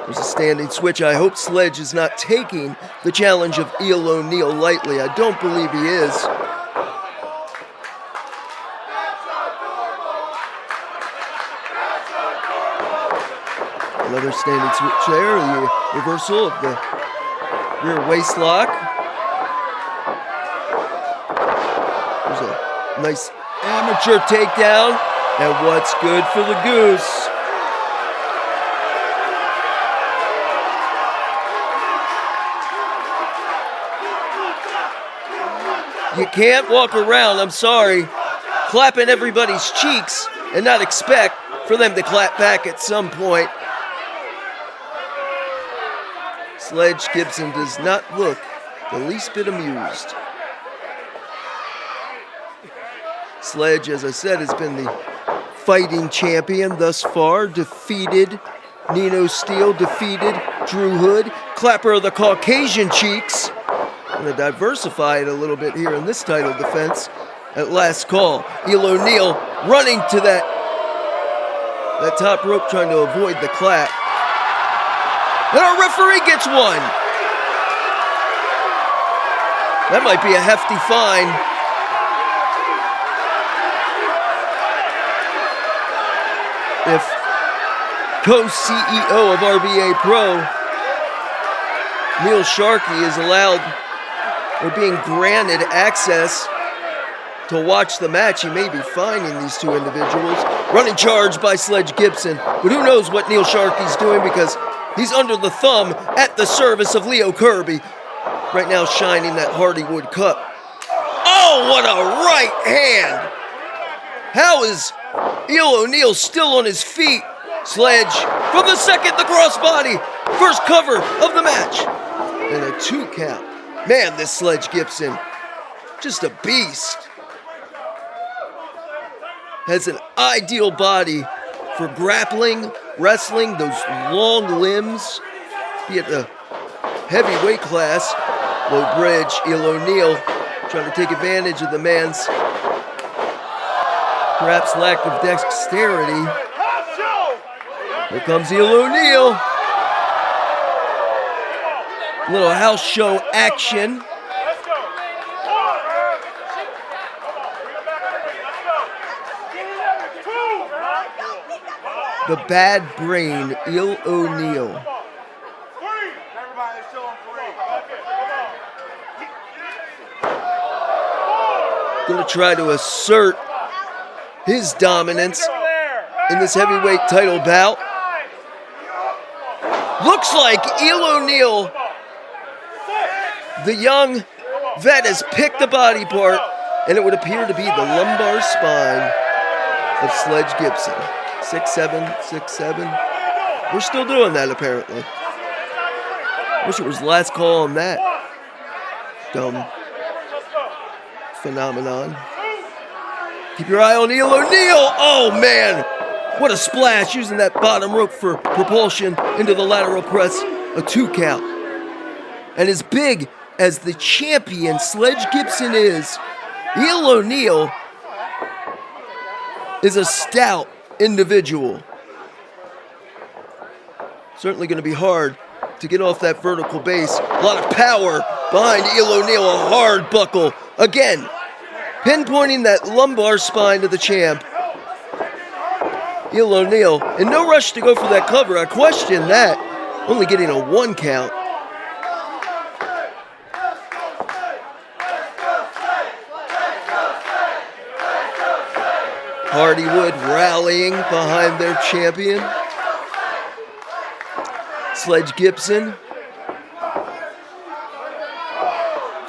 S3: There's a standing switch. I hope Sledge is not taking the challenge of Eel O'Neill lightly. I don't believe he is. Another standing switch there. The reversal of the rear waist lock. There's a nice amateur takedown. And what's good for the goose? You can't walk around, I'm sorry, clapping everybody's cheeks and not expect for them to clap back at some point. Sledge Gibson does not look the least bit amused. Sledge, as I said, has been the fighting champion thus far, defeated Nino Steele, defeated Drew Hood, clapper of the Caucasian cheeks. I'm going to diversify it a little bit here in this title defense. At last call, Eel O'Neill running to that top rope, trying to avoid the clap. And our referee gets one. That might be a hefty fine. If co-CEO of RVA Pro, Neil Sharkey, is allowed or being granted access to watch the match, he may be fining these two individuals. Running charge by Sledge Gibson, but who knows what Neil Sharkey's doing, because he's under the thumb at the service of Leo Kirby, right now shining that Hardywood Cup. Oh, what a right hand! How is Eel O'Neill still on his feet? Sledge from the second, the crossbody. First cover of the match. And a 2 count. Man, this Sledge Gibson, just a beast. Has an ideal body for grappling, wrestling, those long limbs. Be it the heavyweight class. Low bridge, Eel O'Neill trying to take advantage of the man's perhaps lack of dexterity. Here comes Eel O'Neill. Little house show action. The bad brain, Eel O'Neill. Gonna try to assert his dominance in this heavyweight title bout. Looks like Eel O'Neill, the young vet, has picked the body part, and it would appear to be the lumbar spine of Sledge Gibson. 6'7", 6'7". We're still doing that, apparently. Wish it was last call on that dumb phenomenon. Keep your eye on Neil O'Neill. Oh, man. What a splash, using that bottom rope for propulsion into the lateral press. A 2 count. And as big as the champion Sledge Gibson is, Eel O'Neill is a stout individual. Certainly going to be hard to get off that vertical base. A lot of power behind Eel O'Neill, a hard buckle. Again, pinpointing that lumbar spine to the champ. Eel O'Neill, in no rush to go for that cover. I question that. Only getting a 1 count. Hardywood rallying behind their champion. Sledge Gibson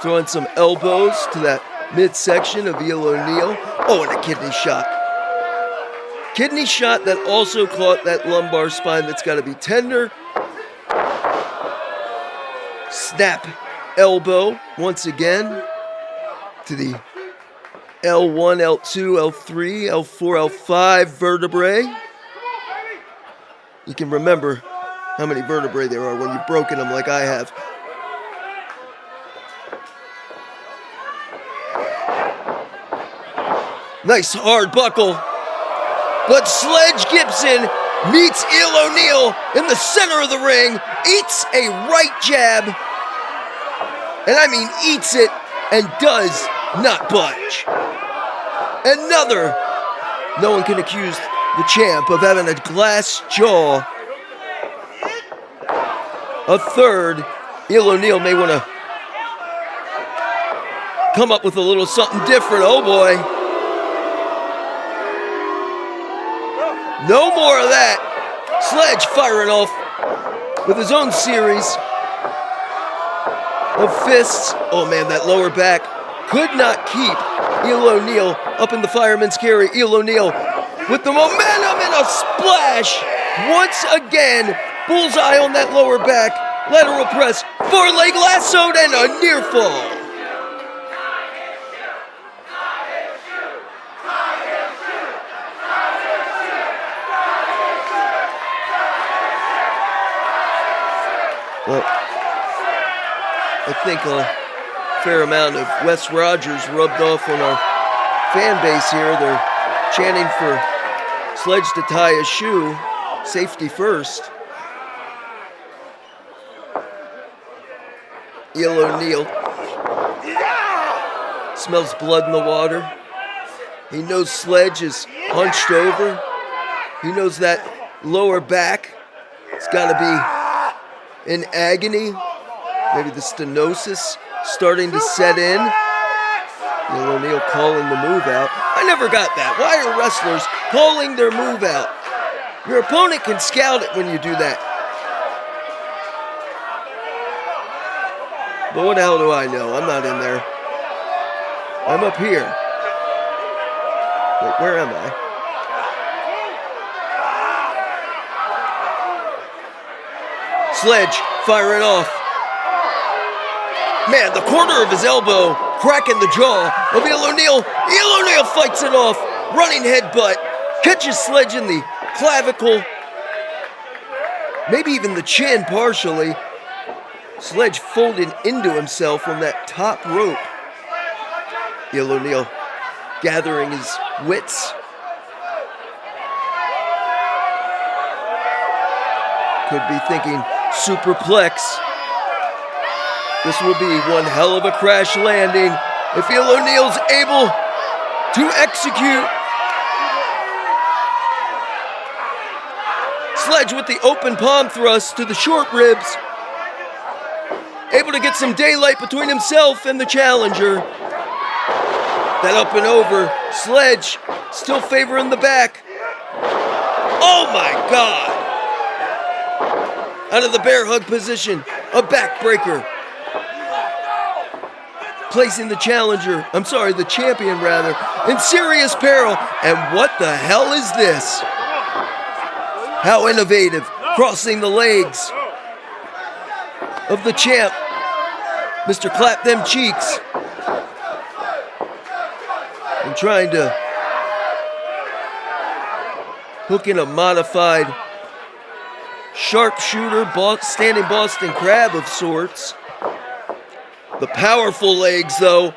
S3: throwing some elbows to that midsection of Eel O'Neill. Oh, and a kidney shot. Kidney shot that also caught that lumbar spine that's got to be tender. Snap elbow once again to the L1, L2, L3, L4, L5 vertebrae. You can remember how many vertebrae there are when you've broken them like I have. Nice hard buckle. But Sledge Gibson meets Eel O'Neill in the center of the ring, eats a right jab, and I mean eats it and does not budge. Another, no one can accuse the champ of having a glass jaw. A third, Eel O'Neill may want to come up with a little something different. Oh boy. No more of that. Sledge firing off with his own series of fists. Oh man, that lower back could not keep Eel O'Neill up in the fireman's carry. Eel O'Neill with the momentum and a splash. Once again, bullseye on that lower back. Lateral press, 4-leg lassoed, and a near fall. Well, I think a fair amount of Wes Rogers rubbed off on our fan base here. They're chanting for Sledge to tie a shoe, safety first. Eel O'Neill smells blood in the water. He knows Sledge is hunched over. He knows that lower back, it's got to be in agony. Maybe the stenosis starting to set in. Eel O'Neill calling the move out. I never got that. Why are wrestlers calling their move out? Your opponent can scout it when you do that. But what the hell do I know? I'm not in there. I'm up here. Wait, where am I? Sledge firing off. Man, the corner of his elbow cracking the jaw of Eel O'Neill. Eel O'Neill fights it off. Running headbutt. Catches Sledge in the clavicle. Maybe even the chin partially. Sledge folded into himself on that top rope. Eel O'Neill gathering his wits. could be thinking superplex. This will be one hell of a crash landing if Neil O'Neill's able to execute. Sledge with the open palm thrust to the short ribs. Able to get some daylight between himself and the challenger. That up and over. Sledge still favoring the back. Oh my God! Out of the bear hug position, a backbreaker. Placing the the champion rather, in serious peril. And what the hell is this? How innovative, crossing the legs of the champ, Mr. Clap Them Cheeks. And trying to hook in a modified sharpshooter, standing Boston Crab of sorts. The powerful legs, though,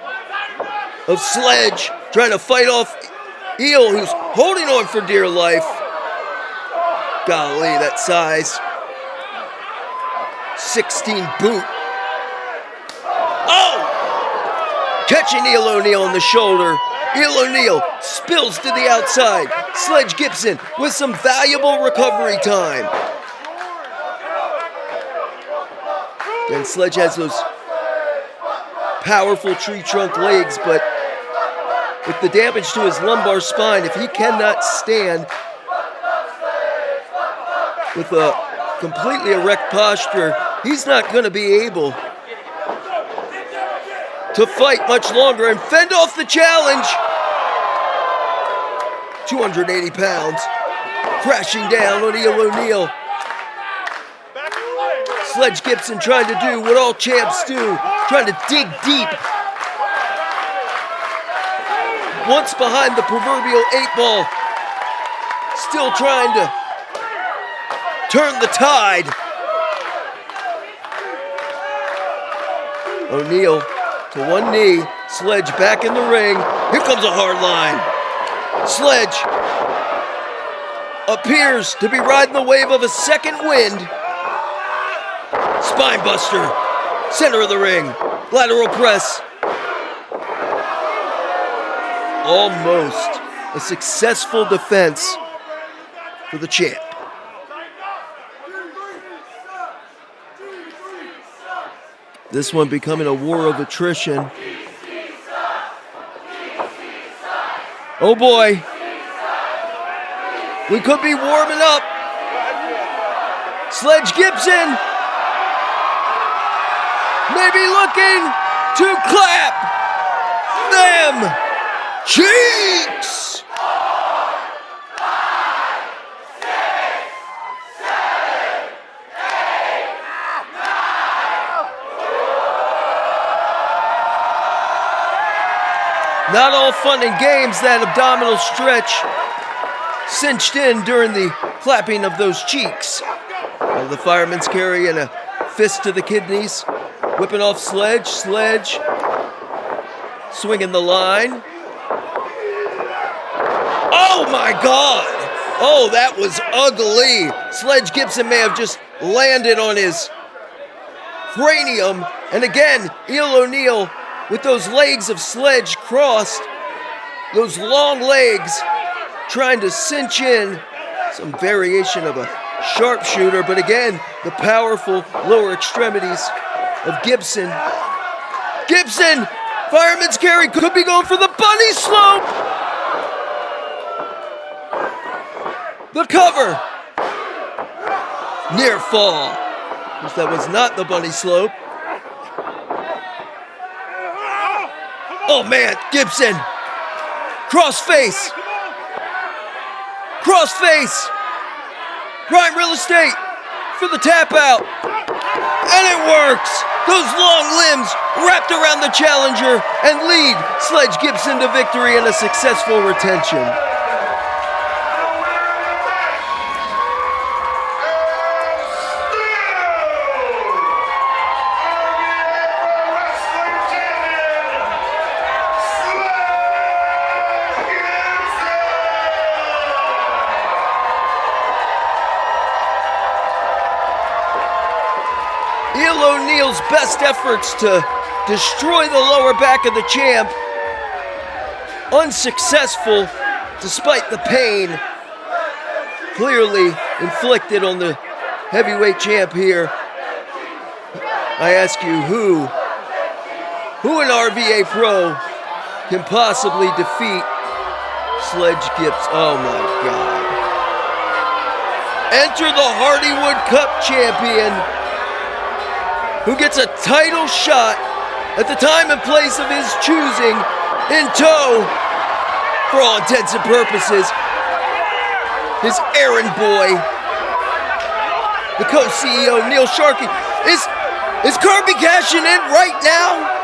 S3: of Sledge, trying to fight off Eel, who's holding on for dear life. Golly, that size. 16 boot. Oh! Catching Neil O'Neill on the shoulder. Neil O'Neill spills to the outside. Sledge Gibson with some valuable recovery time. And Sledge has those powerful tree trunk legs, but with the damage to his lumbar spine, if he cannot stand with a completely erect posture, he's not going to be able to fight much longer and fend off the challenge. 280 pounds, crashing down on Neil O'Neill. Sledge Gibson trying to do what all champs do, trying to dig deep. Once behind the proverbial 8-ball, still trying to turn the tide. O'Neill to one knee, Sledge back in the ring. Here comes a hard line. Sledge appears to be riding the wave of a second wind. Spine buster, center of the ring, lateral press. Almost a successful defense for the champ. This one becoming a war of attrition. Oh boy. We could be warming up. Sledge Gibson maybe looking to clap them cheeks. Not all fun and games, that abdominal stretch cinched in during the clapping of those cheeks. The fireman's carry and a fist to the kidneys, whipping off Sledge. Sledge swinging the line. Oh my God! Oh, that was ugly. Sledge Gibson may have just landed on his cranium. And again, Neil O'Neill with those legs of Sledge crossed, those long legs, trying to cinch in some variation of a sharpshooter, but again, the powerful lower extremities of Gibson. Gibson, fireman's carry, could be going for the bunny slope. The cover. Near fall. Because that was not the bunny slope. Oh man, Gibson. Crossface. Crossface. Prime real estate for the tap out. And it works. Those long limbs wrapped around the challenger and lead Sledge Gibson to victory and a successful retention. O'Neill's best efforts to destroy the lower back of the champ. Unsuccessful despite the pain clearly inflicted on the heavyweight champ here. I ask you, who in RVA Pro can possibly defeat Sledge Gibbs? Oh my God. Enter the Hardywood Cup champion, who gets a title shot at the time and place of his choosing, in tow, for all intents and purposes, his errand boy, the co-CEO, Neil Sharkey. Is Kirby cashing in right now?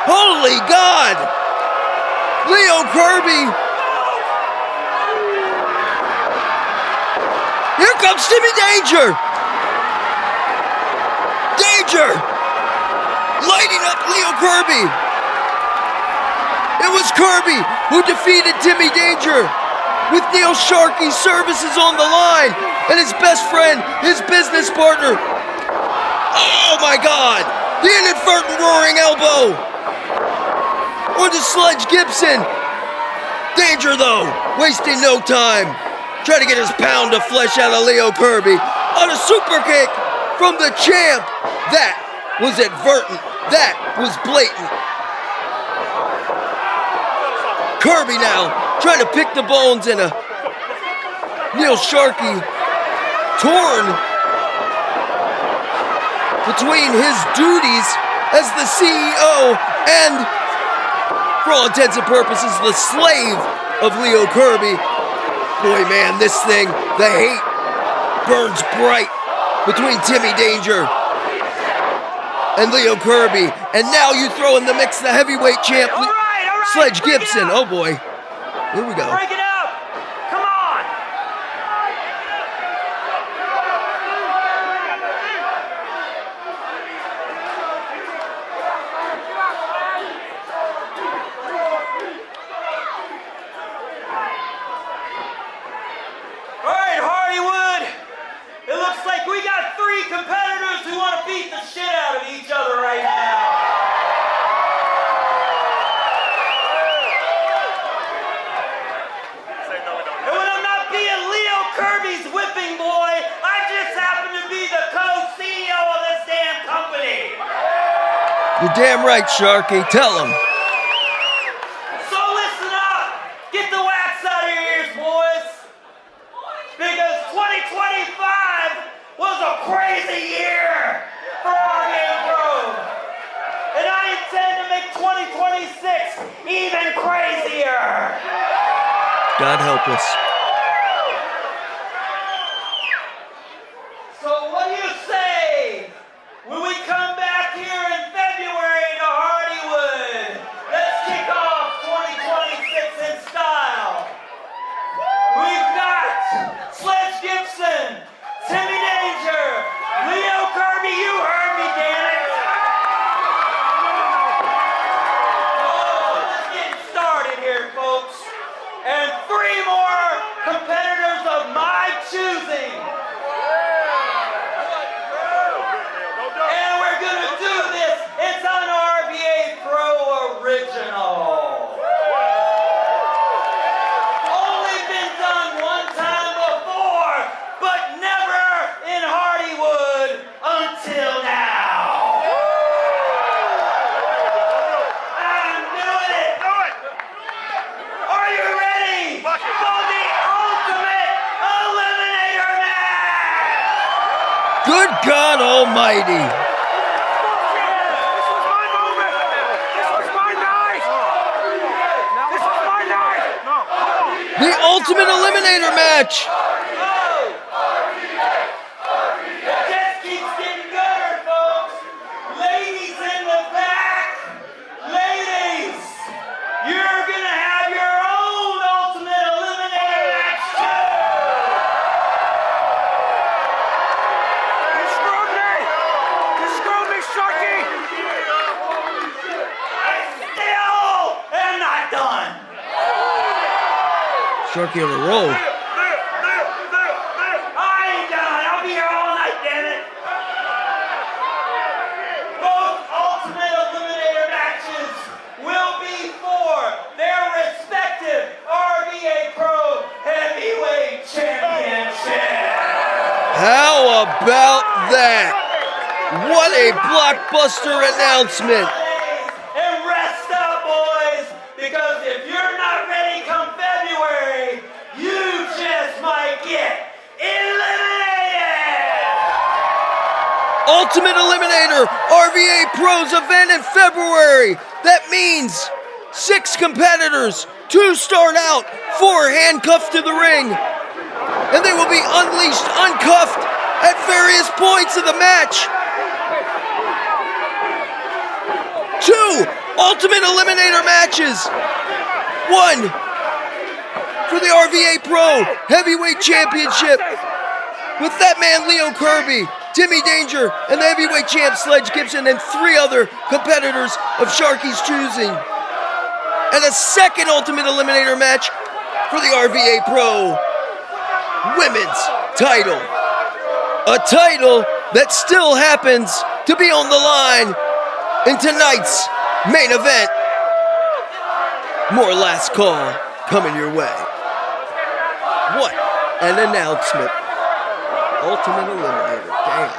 S3: Holy God! Leo Kirby! Here comes Timmy Danger! Danger! Lighting up Leo Kirby! It was Kirby who defeated Timmy Danger with Neil Sharkey's services on the line and his best friend, his business partner. Oh my God! The inadvertent roaring elbow onto Sledge Gibson. Danger though, wasting no time, trying to get his pound of flesh out of Leo Kirby on a super kick from the champ. That was advertent. That was blatant. Kirby now trying to pick the bones in a Neil Sharkey torn between his duties as the CEO and, for all intents and purposes, the slave of Leo Kirby. Boy, man, this thing, the hate burns bright between Timmy Danger and Leo Kirby. And now you throw in the mix the heavyweight champ, Sledge Gibson. Oh boy, here we go.
S4: Break it up! Come on! All right, Hardywood. It looks like we got 3 competitors who want to beat the shit out of each other right now. And when I'm not being Leo Kirby's whipping boy, I just happen to be the co-CEO of this damn company.
S3: You're damn right, Sharky. Tell him.
S4: So listen up. Get the wax out of your ears, boys. Because 2025 was a crazy year for RVA Pro. And I intend to make 2026 even crazier.
S3: God help us.
S4: So what do you say when we come back here in February to Hardywood? Let's kick off 2026 in style. We've got Sledge Gibson, Timmy Danger, Leo Kirby, you heard me, damn it. Oh, let's get started here, folks. And 3 more competitors of my choosing. And we're gonna do this. It's an RVA Pro original. Only been done one time before, but never in Hardywood until now. I'm doing it. Are you ready for the ultimate Eliminator match?
S3: Good God Almighty. The Ultimate Eliminator match.
S4: Just keeps getting gooder, folks. Ladies in the back. Ladies, you're gonna have your own Ultimate Eliminator match too. You screwed me! You screwed me, Sharky! I still am not done.
S3: Sharky on a roll.
S4: I
S3: about that? What a blockbuster announcement.
S4: And rest up, boys, because if you're not ready come February, you just might get eliminated!
S3: Ultimate Eliminator RVA Pros event in February. That means 6 competitors, 2 start out, 4 handcuffed to the ring. And they will be unleashed, uncuffed at various points of the match. 2 Ultimate Eliminator matches. 1 for the RVA Pro Heavyweight Championship with that man Leo Kirby, Timmy Danger, and the heavyweight champ Sledge Gibson, and 3 other competitors of Sharkey's choosing. And a second Ultimate Eliminator match for the RVA Pro Women's title. A title that still happens to be on the line in tonight's main event. More last call coming your way. What an announcement. Ultimate Eliminator, damn.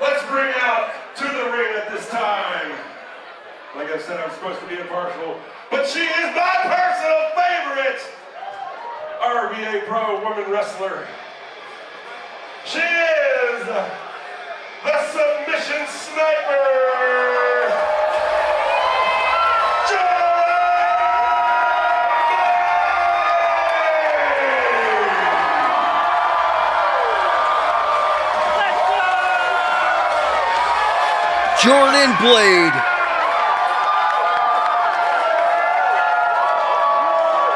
S5: Let's bring out to the ring at this time. Like I said, I'm supposed to be impartial, but she is my personal favorite RVA Pro woman wrestler. She is the submission sniper.
S3: Jordan Blade.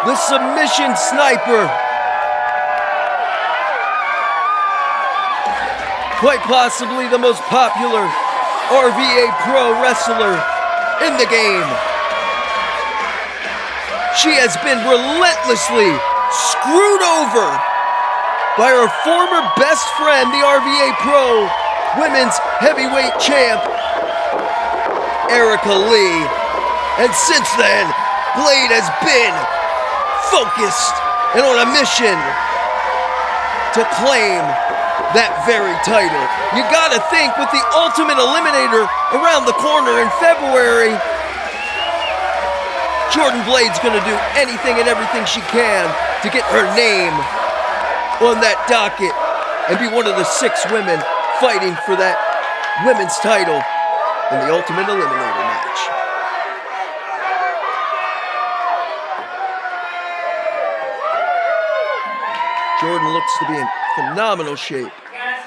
S3: The submission sniper. Quite possibly the most popular RVA Pro wrestler in the game. She has been relentlessly screwed over by her former best friend, the RVA Pro Women's Heavyweight Champ, Erica Lee. And since then, Blade has been focused and on a mission to claim that very title. You gotta think, with the Ultimate Eliminator around the corner in February, Jordan Blade's gonna do anything and everything she can to get her name on that docket and be one of the 6 women fighting for that women's title in the Ultimate Eliminator match. Jordan looks to be in phenomenal shape.
S4: Guys,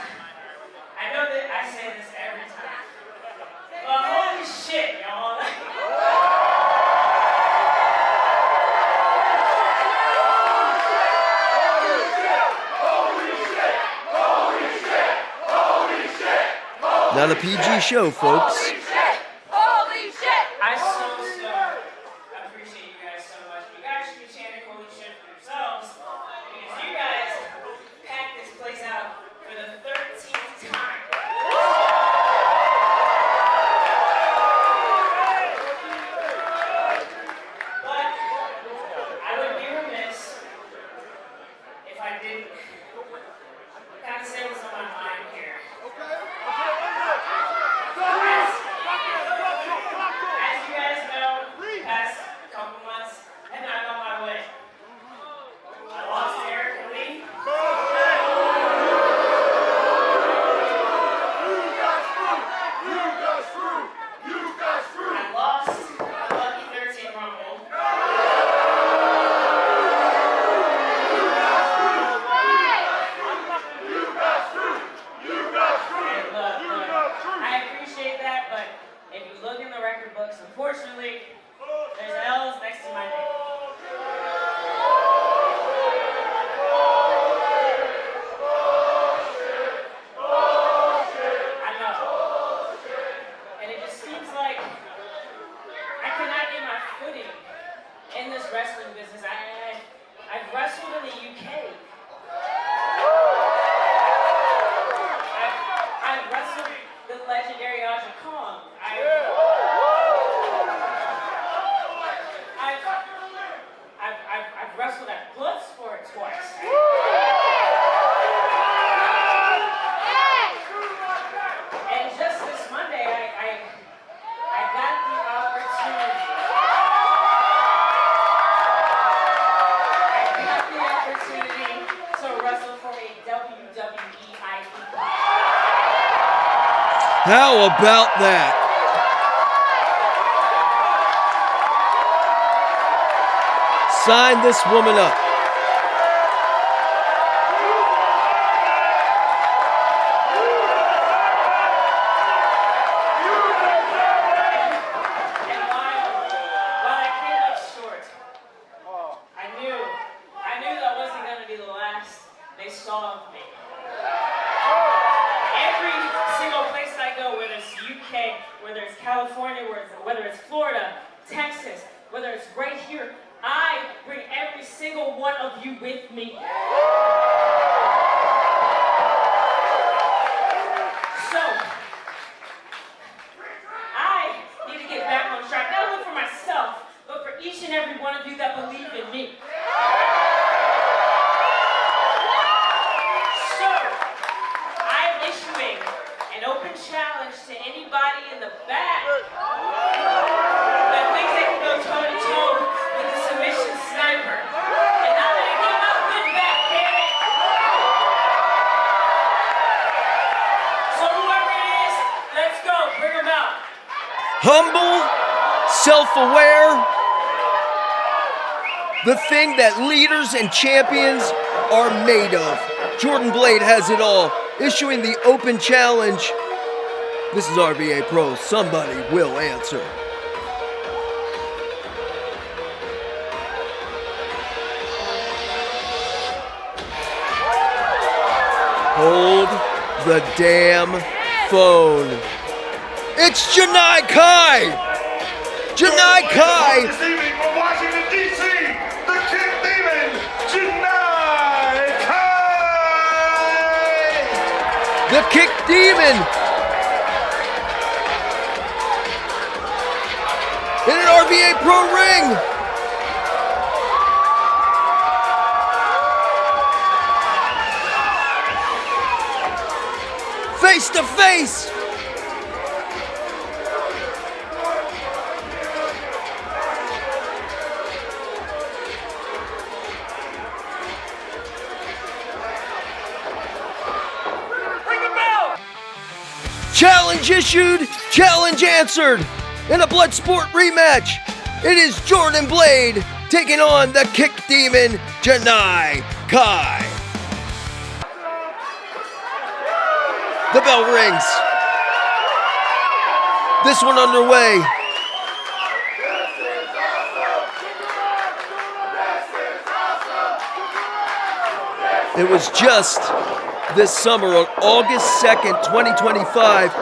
S4: I know that I say this every time, but holy shit, y'all.
S3: Not a PG show, folks.
S4: Holy shit! I so appreciate you guys so much. You guys should be chanting holy shit for yourselves, because you guys packed this place out for the 13th time. But I would be remiss if I didn't kind of say what's on my mind here. As you guys know, the past couple months have not gone my way. I lost Erica Lee. I lost a lucky 13 Rumble.
S3: How about that? Sign this woman up.
S7: California, whether it's Florida, Texas, whether it's right here, I bring every single one of you with me. So, I need to get back on track, not only for myself, but for each and every one of you that believe in me. So, I am issuing an open challenge to anybody in the back that thinks they can go toe-to-toe with the submission sniper. And now that I get my good back, damn it. So whoever it is, let's go, bring them out.
S3: Humble, self-aware, the thing that leaders and champions are made of. Jordan Blade has it all, issuing the open challenge. This is RVA Pro. Somebody will answer. Hold the damn phone. It's Janai Kai! Janai Kai!
S5: This evening from Washington, D.C., the Kick Demon, Janai Kai!
S3: The Kick Demon! In an RVA Pro ring! Face to face! Challenge issued, challenge answered. In a Bloodsport rematch, it is Jordan Blade taking on the Kick Demon, Janai Kai. The bell rings. This one underway. It was just this summer on August 2nd, 2025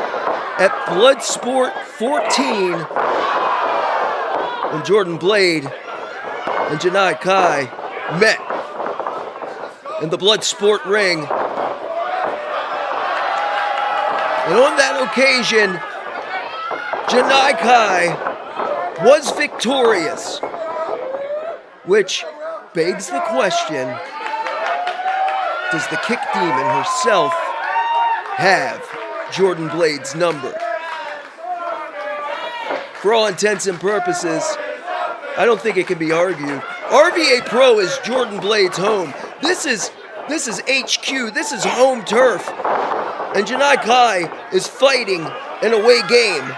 S3: at Bloodsport 14 when Jordan Blade and Janai Kai met in the Bloodsport ring. And on that occasion, Janai Kai was victorious, which begs the question, does the Kick Demon herself have Jordan Blade's number? For all intents and purposes, I don't think it can be argued. RVA Pro is Jordan Blade's home. This is HQ, this is home turf. And Janai Kai is fighting an away game.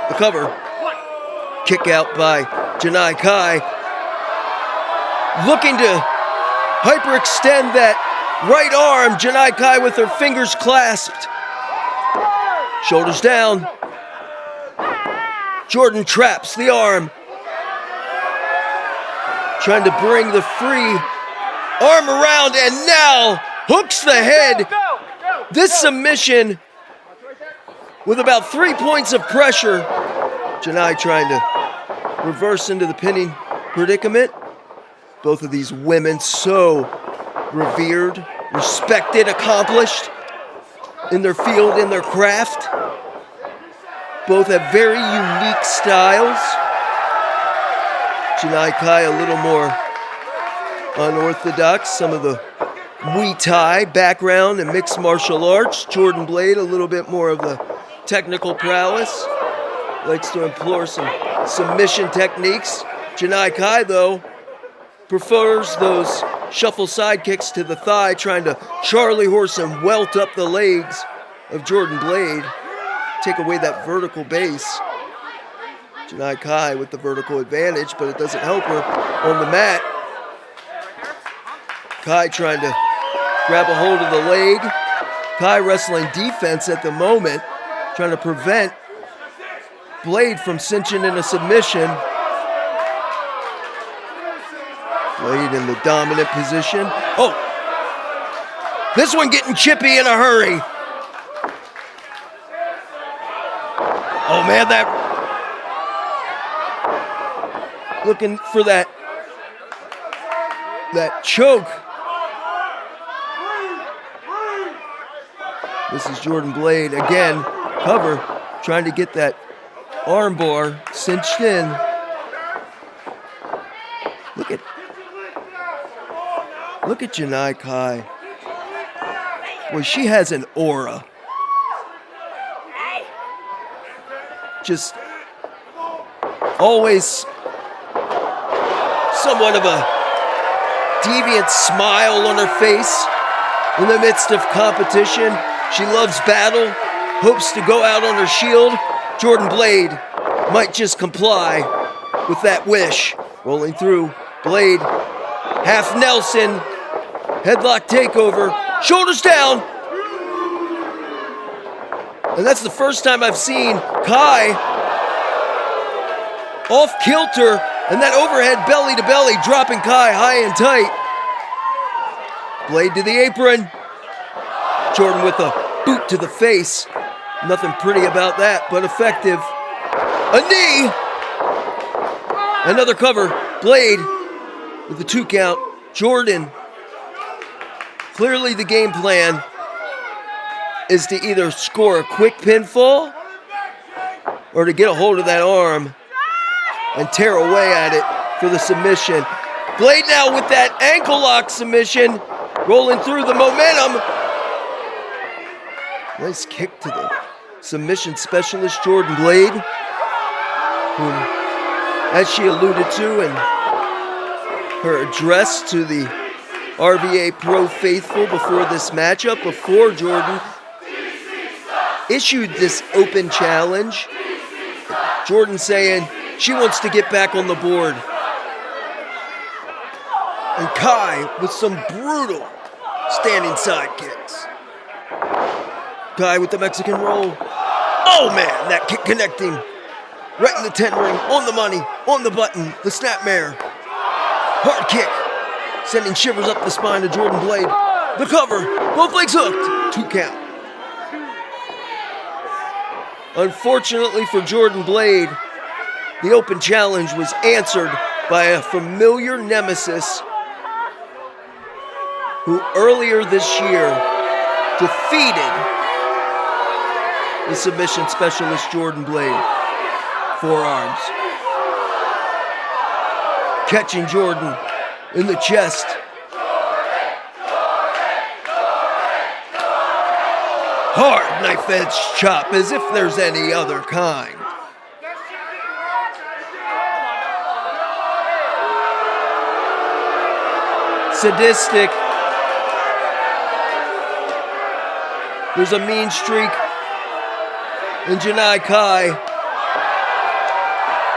S3: The cover. Kick out by Janai Kai. Looking to hyperextend that right arm. Janai Kai with her fingers clasped. Shoulders down. Jordan traps the arm. Trying to bring the free arm around and now hooks the head. This submission with about 3 points of pressure. Janai trying to reverse into the pinning predicament. Both of these women so revered, respected, accomplished in their field, in their craft. Both have very unique styles. Janai Kai a little more unorthodox, some of the Muay Thai background and mixed martial arts. Jordan Blade a little bit more of the technical prowess. Likes to employ some submission techniques. Janai Kai, though, prefers those shuffle side kicks to the thigh, trying to Charlie horse and welt up the legs of Jordan Blade. Take away that vertical base. Janai Kai with the vertical advantage, but it doesn't help her on the mat. Kai trying to grab a hold of the leg. Kai wrestling defense at the moment, trying to prevent Blade from cinching in a submission. Blade in the dominant position. Oh! This one getting chippy in a hurry. Oh man, that... Looking for that choke. This is Jordan Blade again, cover, trying to get that armbar cinched in. Look at Janai Kai. Boy, she has an aura. Just always somewhat of a deviant smile on her face in the midst of competition. She loves battle, hopes to go out on her shield. Jordan Blade might just comply with that wish. Rolling through, Blade, half Nelson, headlock takeover, shoulders down. And that's the first time I've seen Kai off kilter and that overhead belly to belly, dropping Kai high and tight. Blade to the apron. Jordan with a boot to the face. Nothing pretty about that, but effective. A knee. Another cover. Blade with the 2 count. Jordan. Clearly the game plan is to either score a quick pinfall or to get a hold of that arm and tear away at it for the submission. Blade now with that ankle lock submission, rolling through the momentum. Nice kick to the submission specialist, Jordan Blade, whom, as she alluded to in her address to the RVA Pro faithful before this matchup, before Jordan issued this open challenge, Jordan saying she wants to get back on the board. And Kai with some brutal standing side kicks. Kai with the Mexican roll. Oh man, that kick connecting. Right in the 10 ring, on the money, on the button, the snapmare. Hard kick, sending shivers up the spine of Jordan Blade. The cover, both legs hooked, 2 count. Unfortunately for Jordan Blade, the open challenge was answered by a familiar nemesis who earlier this year defeated the submission specialist Jordan Blade. Forearms. Catching Jordan in the chest. Hard knife edge chop as if there's any other kind. Sadistic. There's a mean streak in Janai Kai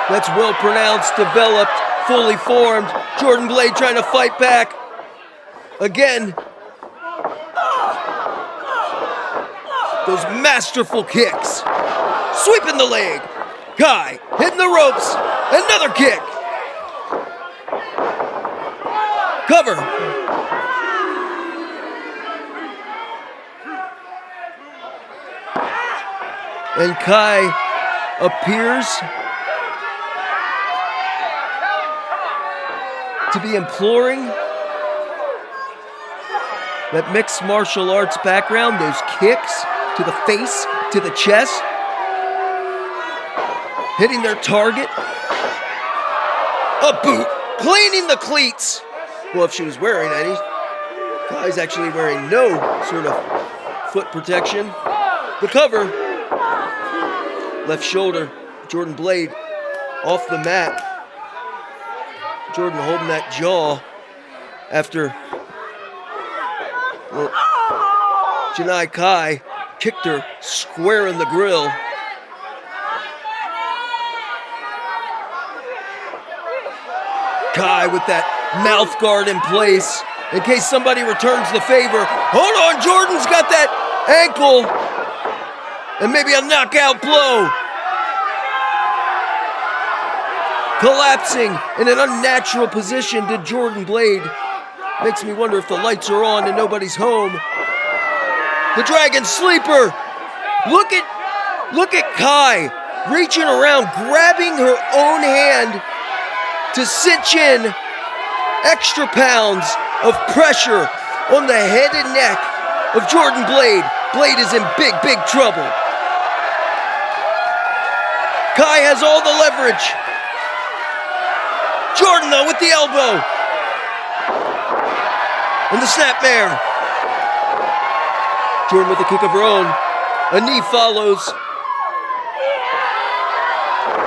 S3: that's well pronounced, developed, fully formed. Jordan Blade trying to fight back. Again. Those masterful kicks. Sweeping the leg. Kai hitting the ropes. Another kick. Cover. And Kai appears to be imploring that mixed martial arts background, those kicks to the face, to the chest, hitting their target. A boot, cleaning the cleats. Well, if she was wearing any, Kai's actually wearing no sort of foot protection. The cover, left shoulder, Jordan Blade off the mat. Jordan holding that jaw after Janai Kai kicked her square in the grill. Kai with that mouth guard in place in case somebody returns the favor. Hold on, Jordan's got that ankle and maybe a knockout blow. Collapsing in an unnatural position to Jordan Blade. Makes me wonder if the lights are on and nobody's home. The Dragon Sleeper. Look at Kai reaching around, grabbing her own hand to cinch in extra pounds of pressure on the head and neck of Jordan Blade. Blade is in big, big trouble. Kai has all the leverage. Jordan, though, with the elbow. And the snapmare. Jordan with a kick of her own. A knee follows.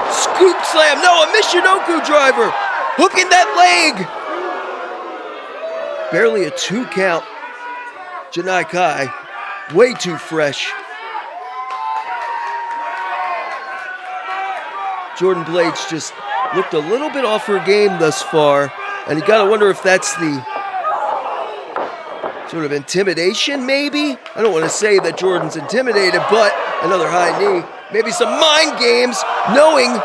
S3: Scoop slam. No, a Michinoku driver. Hooking that leg. Barely a 2 count. Janai Kai, way too fresh. Jordan Blades just looked a little bit off her game thus far, and you gotta wonder if that's the sort of intimidation, maybe? I don't want to say that Jordan's intimidated, but another high knee. Maybe some mind games, knowing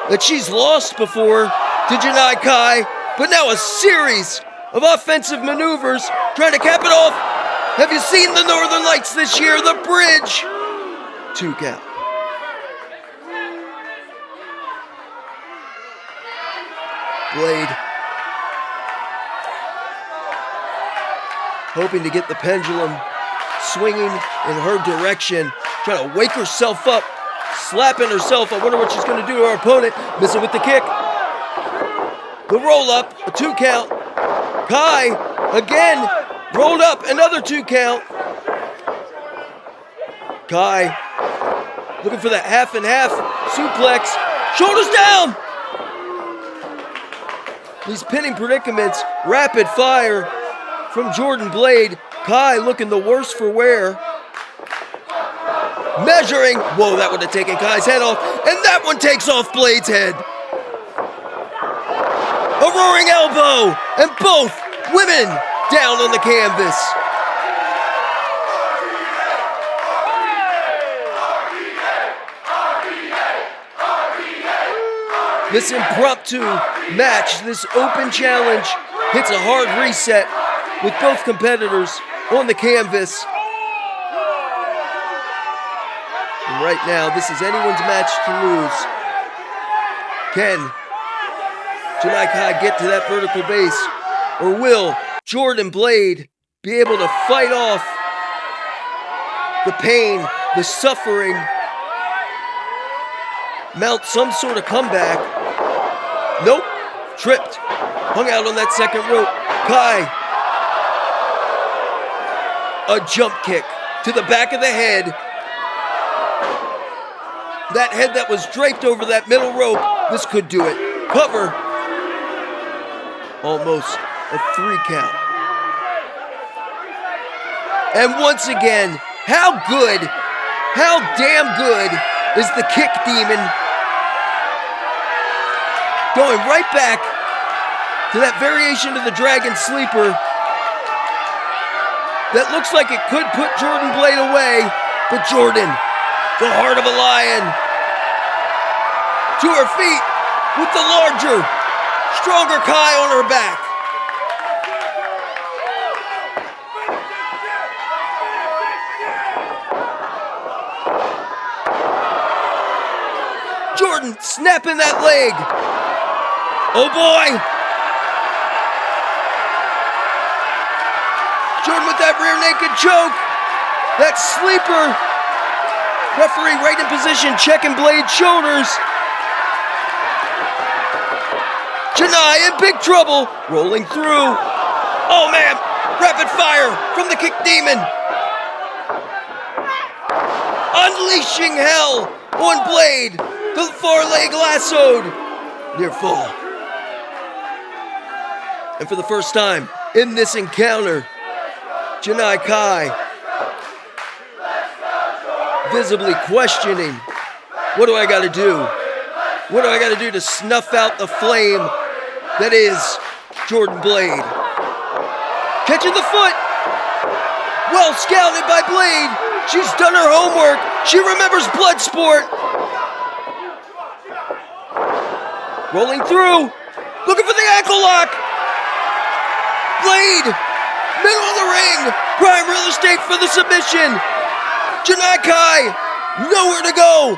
S3: that she's lost before to Janai Kai, but now a series of offensive maneuvers trying to cap it off. Have you seen the Northern Lights this year? The bridge. 2 count. Blade hoping to get the pendulum swinging in her direction, trying to wake herself up, slapping herself. I wonder what she's going to do to her opponent. Missing with the kick. The roll up, a 2 count. Kai again rolled up, another 2 count. Kai looking for that half and half suplex. Shoulders down. These pinning predicaments, rapid fire from Jordan Blade. Kai looking the worse for wear. Measuring. Whoa, that would have taken Kai's head off. And that one takes off Blade's head. A roaring elbow. And both women down on the canvas. This impromptu match, this open challenge, hits a hard reset with both competitors on the canvas. And right now, this is anyone's match to lose. Can Janai Kai get to that vertical base? Or will Jordan Blade be able to fight off the pain, the suffering, mount some sort of comeback? Nope, tripped, hung out on that second rope. Kai, a jump kick to the back of the head. That head that was draped over that middle rope, this could do it. Cover, almost a 3 count. And once again, how damn good is the kick demon? Going right back to that variation of the Dragon Sleeper that looks like it could put Jordan Blade away, but Jordan, the heart of a lion, to her feet with the larger, stronger Kai on her back. Jordan snapping that leg. Oh boy! Jordan with that rear naked choke. That sleeper. Referee right in position, checking Blade's shoulders. Janai in big trouble. Rolling through. Oh man! Rapid fire from the kick demon. Unleashing hell on Blade. The far leg lassoed. Near fall. And for the first time in this encounter, Janai Kai visibly questioning, what do I got to do? What do I got to do to snuff out the flame that is Jordan Blade? Catching the foot. Well scouted by Blade. She's done her homework. She remembers Bloodsport. Rolling through. Looking for the ankle lock. Blade. Middle of the ring. Prime real estate for the submission. Janai Kai. Nowhere to go.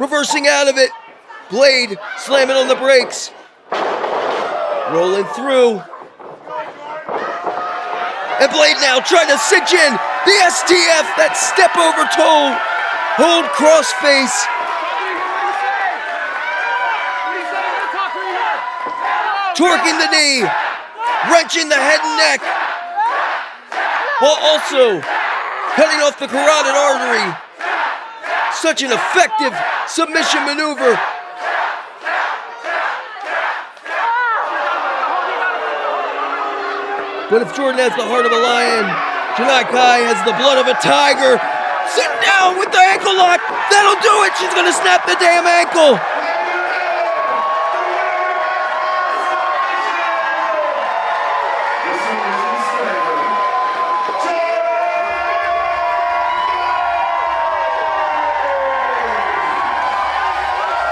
S3: Reversing out of it. Blade slamming on the brakes. Rolling through. And Blade now trying to cinch in the STF, that step over toe. Hold crossface. Torquing the knee. Wrenching the head and neck. While also cutting off the carotid artery. Such an effective submission maneuver. But if Jordan has the heart of a lion, Janai Kai has the blood of a tiger. Sit down with the ankle lock. That'll do it. She's going to snap the damn ankle.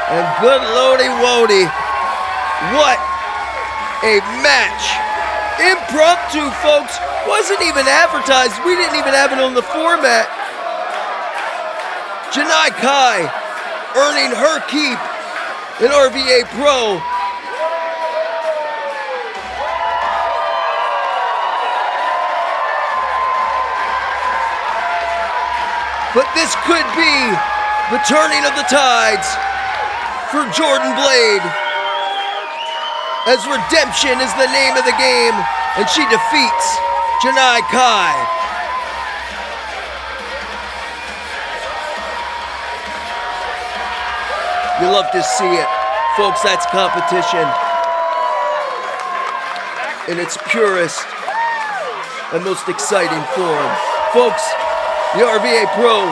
S3: And good lordy woody, what a match. Impromptu, folks. Wasn't even advertised. We didn't even have it on the format. Janai Kai earning her keep in RVA Pro. But this could be the turning of the tides for Jordan Blade, as redemption is the name of the game, and she defeats Janai Kai. You love to see it. Folks, that's competition in its purest and most exciting form. Folks, the RVA Pro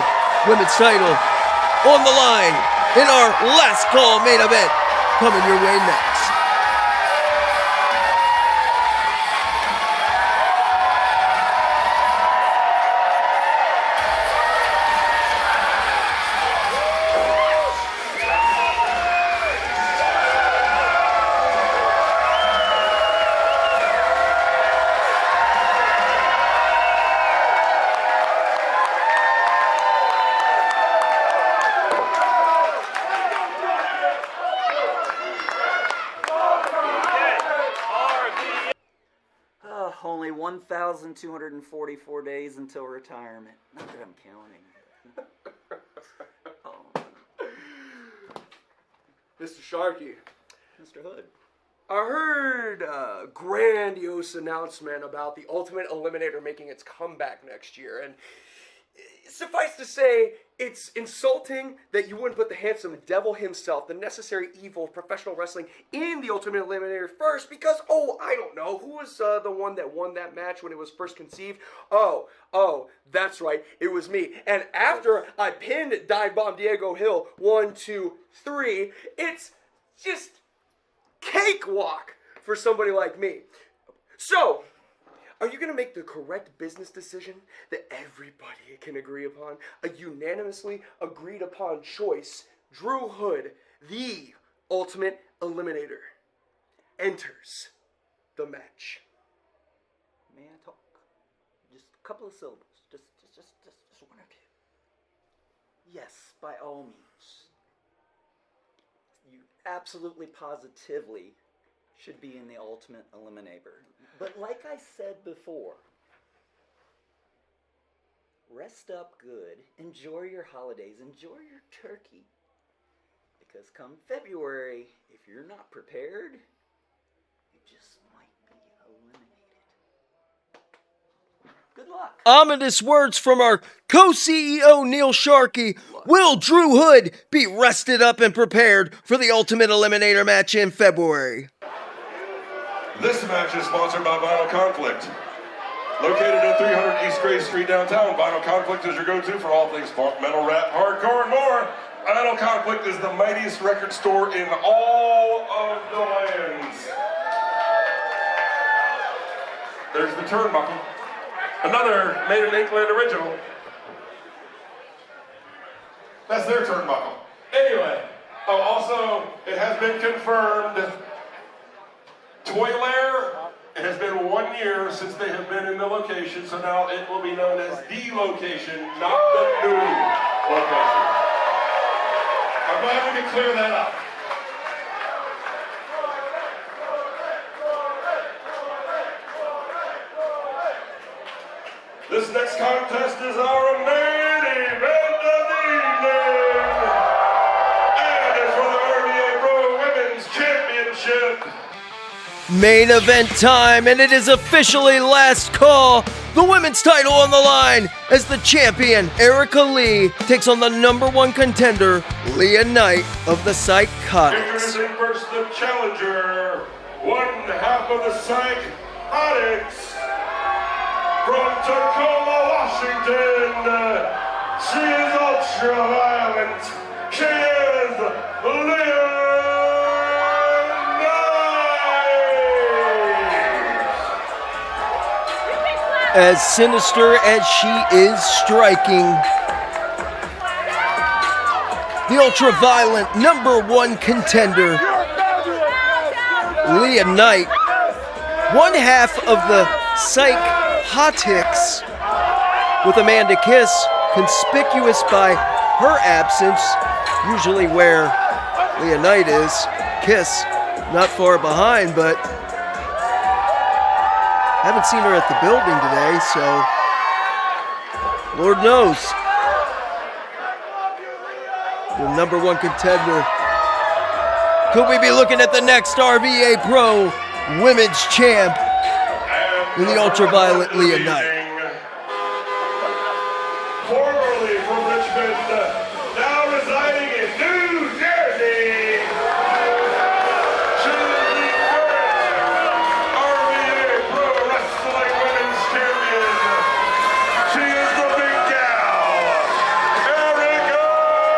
S3: Women's title on the line in our last call main event, coming your way next.
S1: Only 1,244 days until retirement. Not that I'm counting. Oh.
S8: Mr. Sharkey,
S1: Mr. Hood.
S8: I heard a grandiose announcement about the Ultimate Eliminator making its comeback next year, and suffice to say, it's insulting that you wouldn't put the handsome devil himself, the necessary evil of professional wrestling, in the Ultimate Eliminator first because, I don't know, who was the one that won that match when it was first conceived? Oh, that's right, it was me. And after I pinned Dive Bomb Diego Hill 1, 2, 3, it's just cakewalk for somebody like me. So, are you going to make the correct business decision that everybody can agree upon? A unanimously agreed upon choice. Drew Hood, the Ultimate Eliminator, enters the match.
S1: May I talk? Just a couple of syllables. Just one or two. Yes, by all means. You absolutely positively should be in the Ultimate Eliminator. But like I said before, rest up good, enjoy your holidays, enjoy your turkey. Because come February, if you're not prepared, you just might be eliminated. Good luck.
S3: Ominous words from our co-CEO Neil Sharkey. Will Drew Hood be rested up and prepared for the Ultimate Eliminator match in February?
S5: This match is sponsored by Vinyl Conflict. Located at 300 East Gray Street downtown, Vinyl Conflict is your go-to for all things funk, metal, rap, hardcore, and more. Vinyl Conflict is the mightiest record store in all of the lands. There's the turnbuckle. Another Made in Inkland original. That's their turnbuckle. Anyway, also, it has been confirmed, Toy Lair, it has been 1 year since they have been in the location, so now it will be known as the location, not the new location. I'm glad we can clear that up. This next contest is our main event of the evening. And it's for the RVA Pro Women's Championship.
S3: Main event time, and it is officially last call. The women's title on the line as the champion, Erica Lee, takes on the #1 contender, Leah Knight of the Psychotics.
S5: Introducing first the challenger, one half of the Psychotics. From Tacoma, Washington, she is ultra-violent. She is Leah Knight.
S3: As sinister as she is striking, the ultra-violent #1 contender, Leah Knight, one half of the Psychotics, with Amanda Kiss conspicuous by her absence, usually where Leah Knight is. Kiss not far behind, but haven't seen her at the building today, so Lord knows. The #1 contender. Could we be looking at the next RVA Pro Women's Champ in the ultraviolet Leah Knight?
S5: Formerly from Richmond, now residing in New Jersey. She is the current RVA Pro Wrestling Women's Champion. She is the big gal, Erica Lee.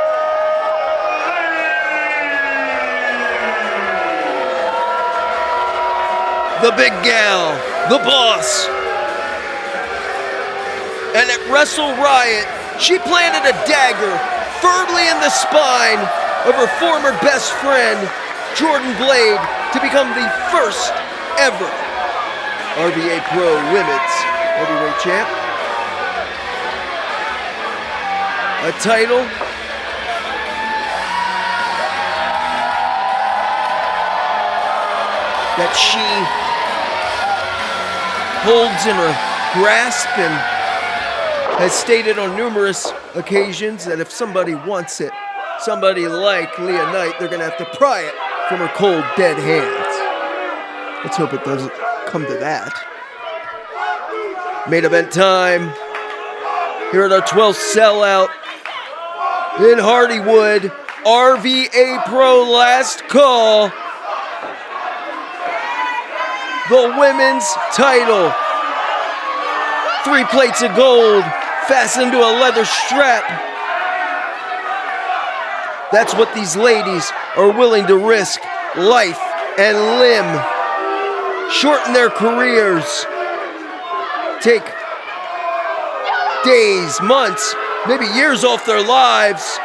S3: The big gal, the boss. And at Wrestle Riot, she planted a dagger firmly in the spine of her former best friend, Jordan Blade, to become the first ever RVA Pro Women's Heavyweight Champ. A title that she holds in her grasp and has stated on numerous occasions that if somebody wants it, somebody like Leah Knight, they're going to have to pry it from her cold, dead hands. Let's hope it doesn't come to that. Main event time. Here at our 12th sellout in Hardywood, RVA Pro last call. The women's title. 3 plates of gold fastened to a leather strap. That's what these ladies are willing to risk life and limb. Shorten their careers. Take days, months, maybe years off their lives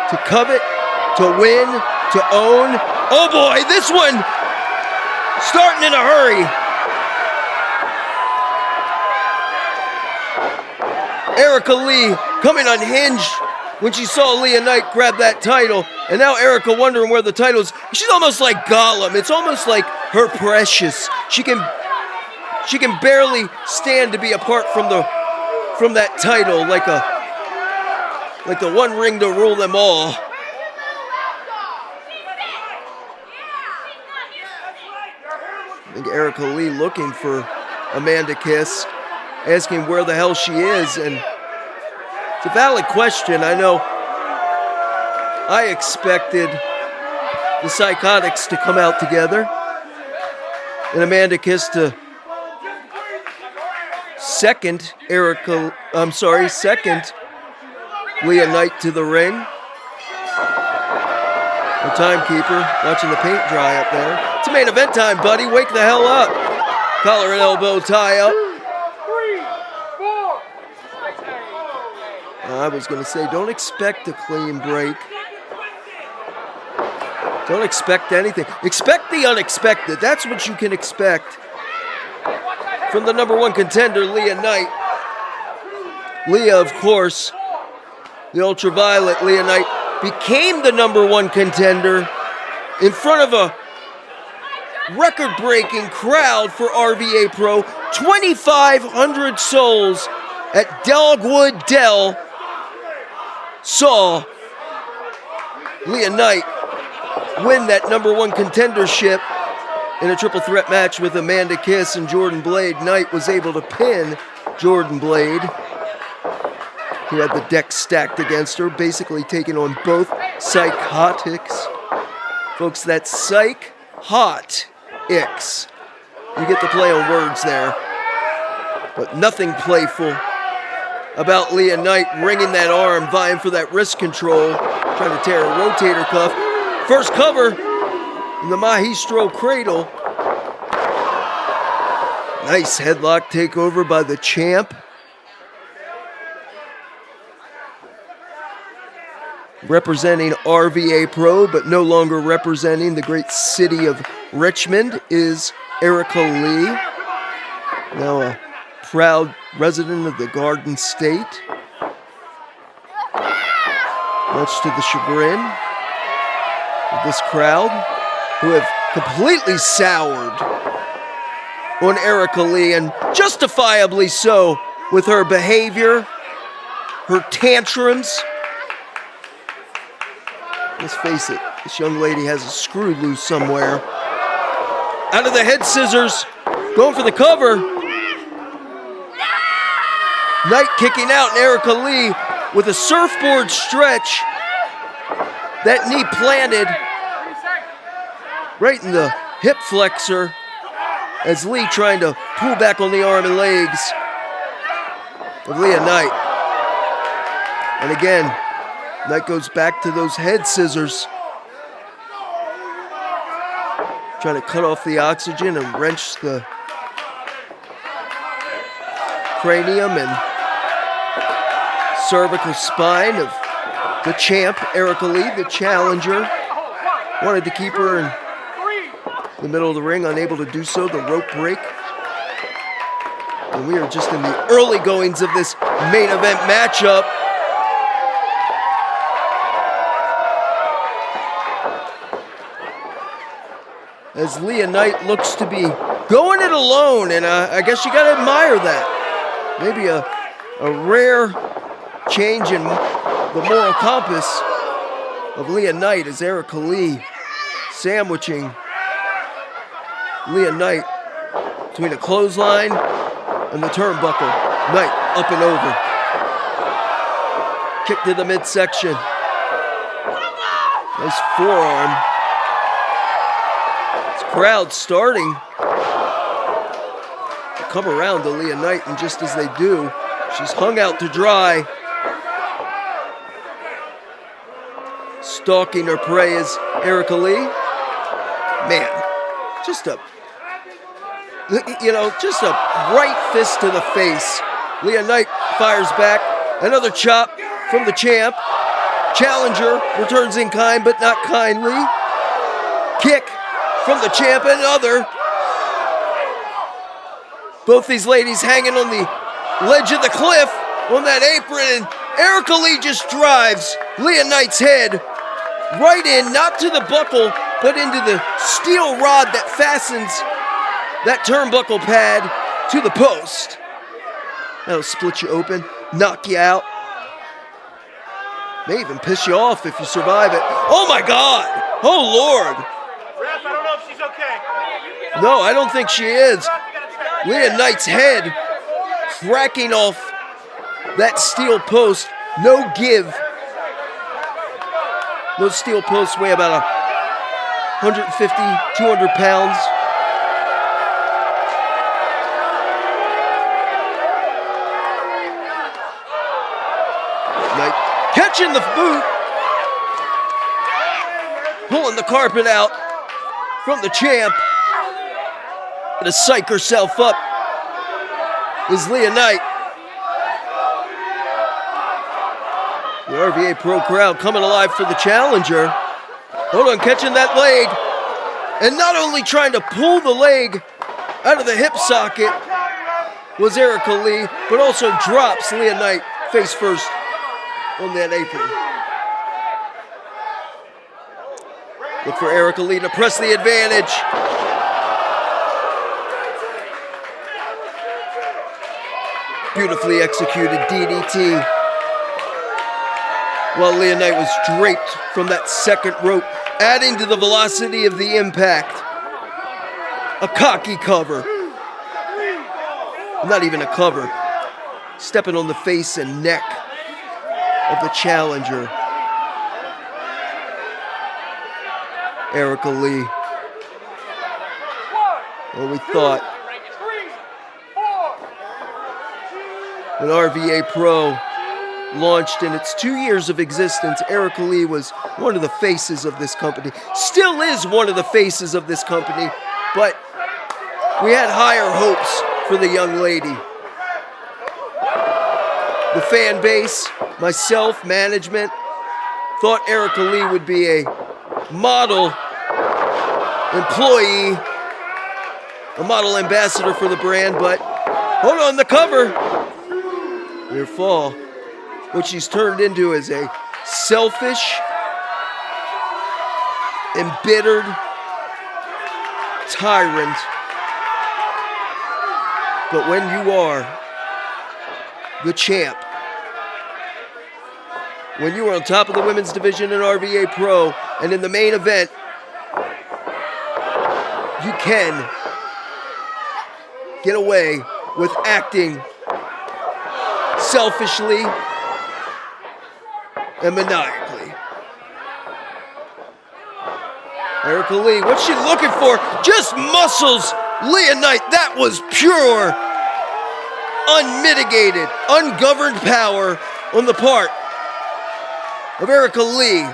S3: to covet, to win, to own. Oh boy, this one starting in a hurry. Erica Lee coming unhinged when she saw Leah Knight grab that title, and now Erica wondering where the title is. She's almost like Gollum. It's almost like her precious. She can barely stand to be apart from that title, like the one ring to rule them all. I think Erica Lee looking for Amanda Kiss, asking where the hell she is, and it's a valid question. I know I expected the Psychotics to come out together. And Amanda Kiss to second Leah Knight to the ring. The timekeeper watching the paint dry up there. It's main event time, buddy. Wake the hell up. Collar and elbow tie up. I was going to say, don't expect a clean break. Don't expect anything. Expect the unexpected. That's what you can expect from the number one contender, Leah Knight. Leah, of course, the ultraviolet Leah Knight, became the number one contender in front of a record-breaking crowd for RVA Pro. 2,500 souls at Dogwood Dell saw Leah Knight win that number one contendership in a triple threat match with Amanda Kiss and Jordan Blade. Knight was able to pin Jordan Blade, who had the deck stacked against her, basically taking on both Psychotics. Folks, that's Psych-Hot-Ix. You get to play on words there. But nothing playful about Leah Knight wringing that arm, vying for that wrist control, trying to tear a rotator cuff. First cover in the Mahistro Cradle. Nice headlock takeover by the champ. Representing RVA Pro, but no longer representing the great city of Richmond, is Erica Lee. Now a proud resident of the Garden State. Much to the chagrin of this crowd, who have completely soured on Erica Lee, and justifiably so, with her behavior, her tantrums. Let's face it, this young lady has a screw loose somewhere. Out of the head scissors, going for the cover. Knight kicking out, and Erica Lee with a surfboard stretch. That knee planted right in the hip flexor as Lee trying to pull back on the arm and legs of Leah Knight. And again, Knight goes back to those head scissors, trying to cut off the oxygen and wrench the cranium and cervical spine of the champ, Erica Lee, the challenger. Wanted to keep her in the middle of the ring, unable to do so, the rope break. And we are just in the early goings of this main event matchup. As Leah Knight looks to be going it alone, and I guess you gotta admire that. Maybe a rare change in the moral compass of Leah Knight, as Erica Lee sandwiching Leah Knight between a clothesline and the turnbuckle. Knight up and over. Kick to the midsection. Nice forearm. This crowd starting to come around to Leah Knight, and just as they do, she's hung out to dry. Stalking her prey is Erica Lee. Man, just a right fist to the face. Leah Knight fires back. Another chop from the champ. Challenger returns in kind, but not kindly. Kick from the champ, another. Both these ladies hanging on the ledge of the cliff on that apron, and Erica Lee just drives Leah Knight's head right in, not to the buckle, but into the steel rod that fastens that turnbuckle pad to the post. That'll split you open, knock you out. May even piss you off if you survive it. Oh my God! Oh Lord!
S6: Ref, I don't know if she's okay.
S3: No, I don't think she is. Leah Knight's head cracking off that steel post. No give. Those steel posts weigh about 150, 200 pounds. Knight catching the boot. Pulling the carpet out from the champ. To psych herself up is Leah Knight. The RVA Pro crowd coming alive for the challenger. Hold on, catching that leg. And not only trying to pull the leg out of the hip socket was Erica Lee, but also drops Leah Knight face first on that apron. Look for Erica Lee to press the advantage. Beautifully executed DDT. While Leah Knight was draped from that second rope, adding to the velocity of the impact. A cocky cover. Not even a cover. Stepping on the face and neck of the challenger. Erica Lee. Well, we thought when RVA Pro launched in its 2 years of existence, Erica Lee was one of the faces of this company. Still is one of the faces of this company, but we had higher hopes for the young lady. The fan base, myself, management, thought Erica Lee would be a model employee, a model ambassador for the brand, but hold on, the cover. Near fall. What she's turned into is a selfish, embittered tyrant. But when you are the champ, when you are on top of the women's division in RVA Pro and in the main event, you can get away with acting selfishly and maniacally. Erica Lee, what's she looking for? Just muscles. Leah Knight, that was pure, unmitigated, ungoverned power on the part of Erica Lee.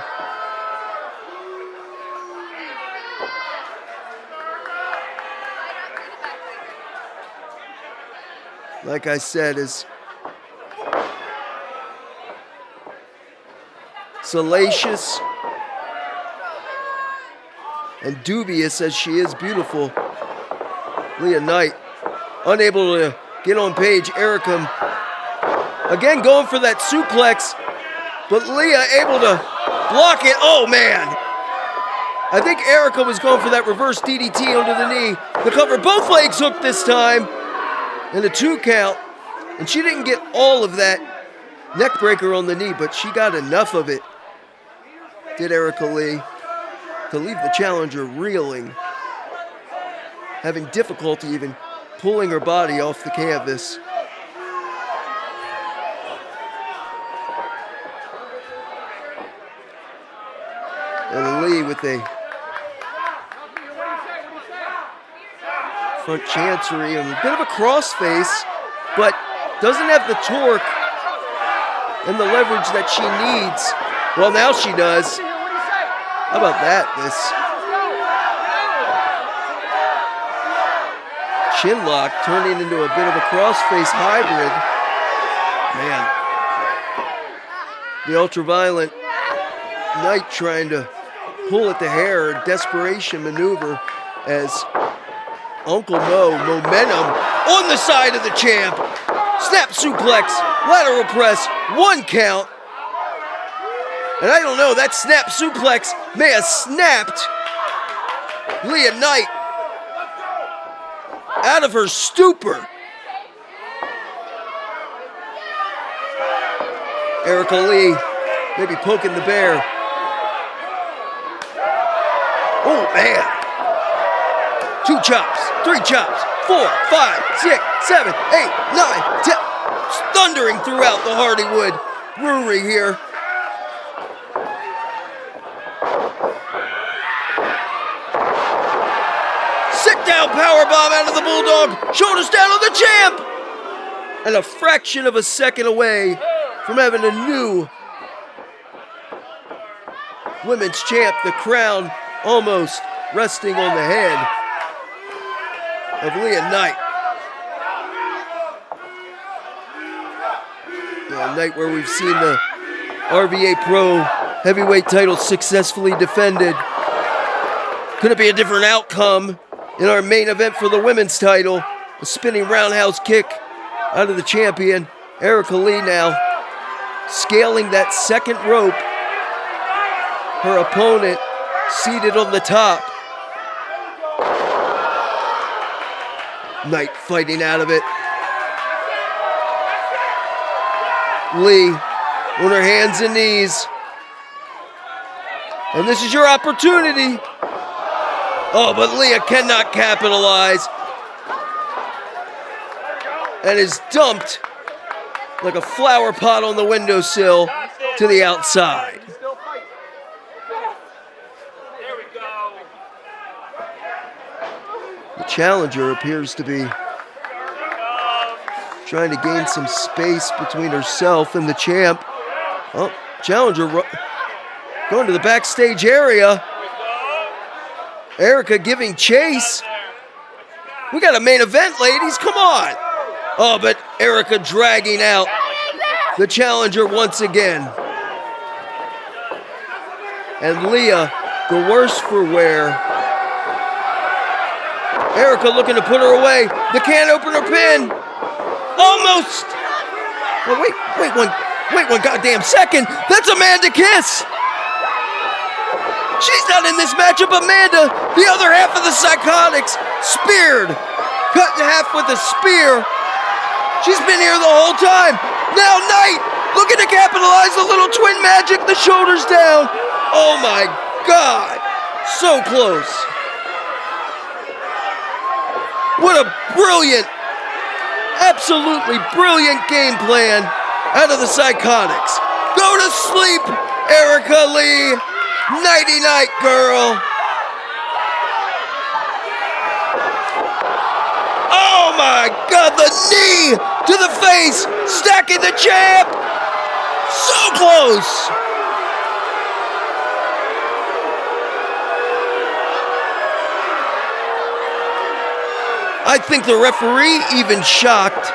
S3: Like I said, is salacious and dubious as she is beautiful, Leah Knight, unable to get on page. Erica, again going for that suplex, but Leah able to block it. Oh man! I think Erica was going for that reverse DDT under the knee. The cover, both legs hooked this time, and a 2 count. And she didn't get all of that neck breaker on the knee, but she got enough of it, did Erica Lee, to leave the challenger reeling, having difficulty even pulling her body off the canvas. And Lee with a front chancery and a bit of a crossface, but doesn't have the torque and the leverage that she needs. Well, now she does. How about that? This chin lock turning into a bit of a crossface hybrid. Man. The ultraviolet Knight trying to pull at the hair, a desperation maneuver as Uncle Mo, momentum on the side of the champ. Snap suplex, lateral press, 1 count. And I don't know, that snap suplex may have snapped Leah Knight out of her stupor. Erica Lee maybe poking the bear. Oh man. 2 chops, 3 chops, 4, 5, 6, 7, 8, 9, 10. Thundering throughout the Hardywood Brewery here. Sit down powerbomb out of the Bulldog. Shoulders down on the champ. And a fraction of a second away from having a new women's champ, the crown almost resting on the head of Leah Knight. A night where we've seen the RVA Pro heavyweight title successfully defended. Could it be a different outcome in our main event for the women's title? A spinning roundhouse kick out of the champion, Erica Lee, now scaling that second rope. Her opponent seated on the top. Knight fighting out of it. Lee on her hands and knees. And this is your opportunity. Oh, but Leah cannot capitalize. And is dumped like a flower pot on the windowsill to the outside. The challenger appears to be trying to gain some space between herself and the champ. Oh, challenger going to the backstage area. Erica giving chase. We got a main event, ladies. Come on. Oh, but Erica dragging out the challenger once again. And Leah, the worse for wear. Erica looking to put her away. The can opener pin. Almost. Well, wait one goddamn second. That's Amanda Kiss. She's not in this matchup. Amanda, the other half of the Psychotics, speared. Cut in half with a spear. She's been here the whole time. Now Knight looking to capitalize a little twin magic. The shoulders down. Oh my God. So close. What a brilliant, absolutely brilliant game plan out of the Psychotics. Go to sleep, Erica Lee. Nighty night, girl. Oh my God, the knee to the face, stacking the champ. So close. I think the referee even shocked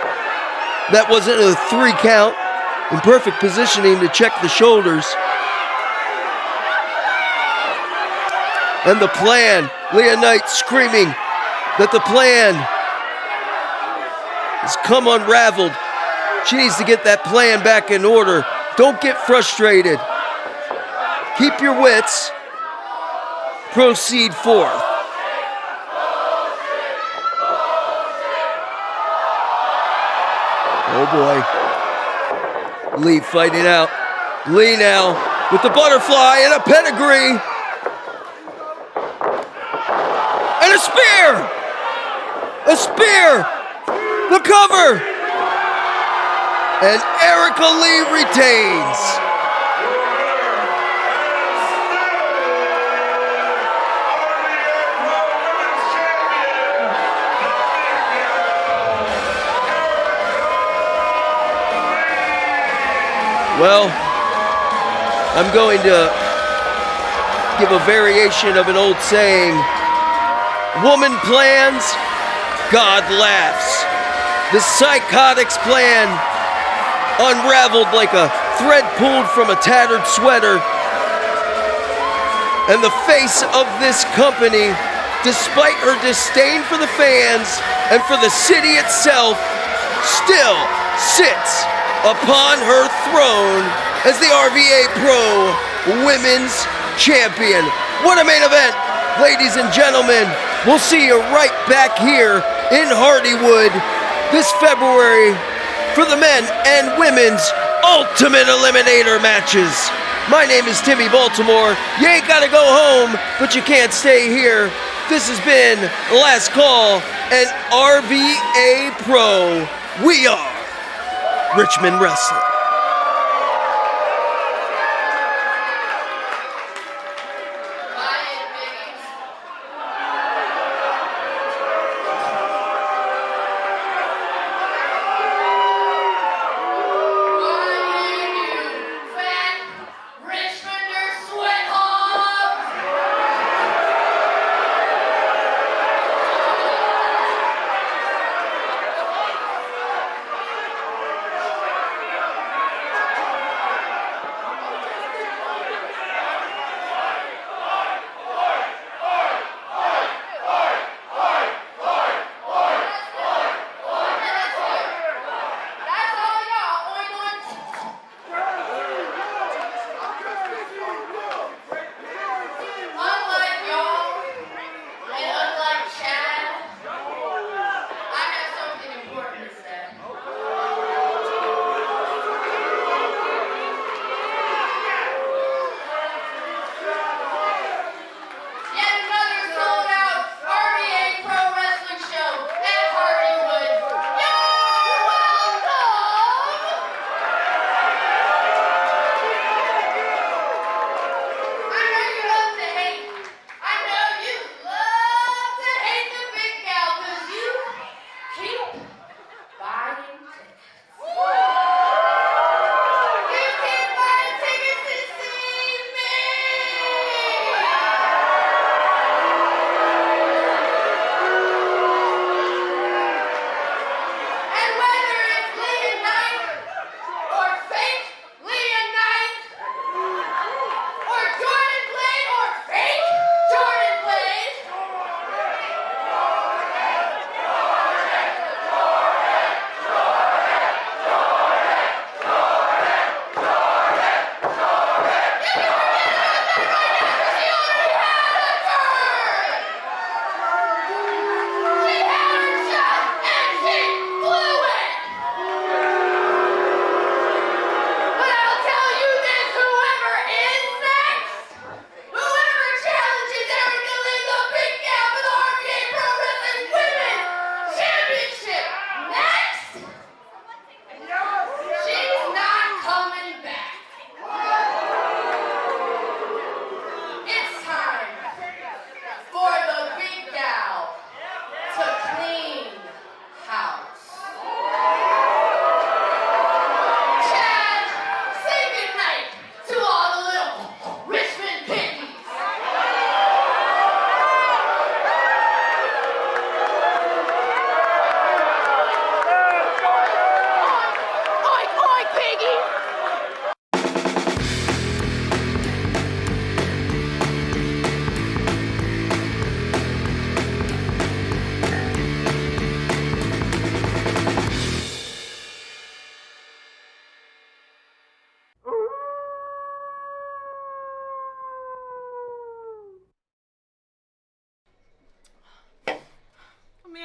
S3: that wasn't a 3 count. In perfect positioning to check the shoulders. And the plan, Leah Knight screaming that the plan has come unraveled. She needs to get that plan back in order. Don't get frustrated. Keep your wits. Proceed forth. Oh boy. Lee fighting out. Lee now with the butterfly and a pedigree. And a spear! A spear! The cover! And Erica Lee retains. Well, I'm going to give a variation of an old saying. Woman plans, God laughs. The Psychotics plan unraveled like a thread pulled from a tattered sweater. And the face of this company, despite her disdain for the fans and for the city itself, still sits upon her throne as the RVA Pro Women's Champion. What a main event, ladies and gentlemen. We'll see you right back here in Hardywood this February for the men and women's Ultimate Eliminator matches. My name is Timmy Baltimore. You ain't gotta go home, but you can't stay here. This has been Last Call and RVA Pro. We are Richmond Wrestling.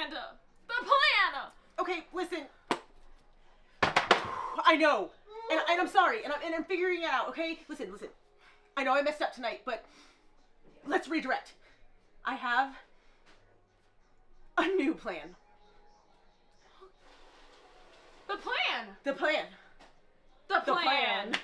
S9: Amanda. The plan.
S10: Okay, listen. I know, and I'm sorry, and I'm figuring it out. Okay, listen. I know I messed up tonight, but let's redirect. I have a new plan.
S9: The plan.
S10: The plan.
S9: The plan.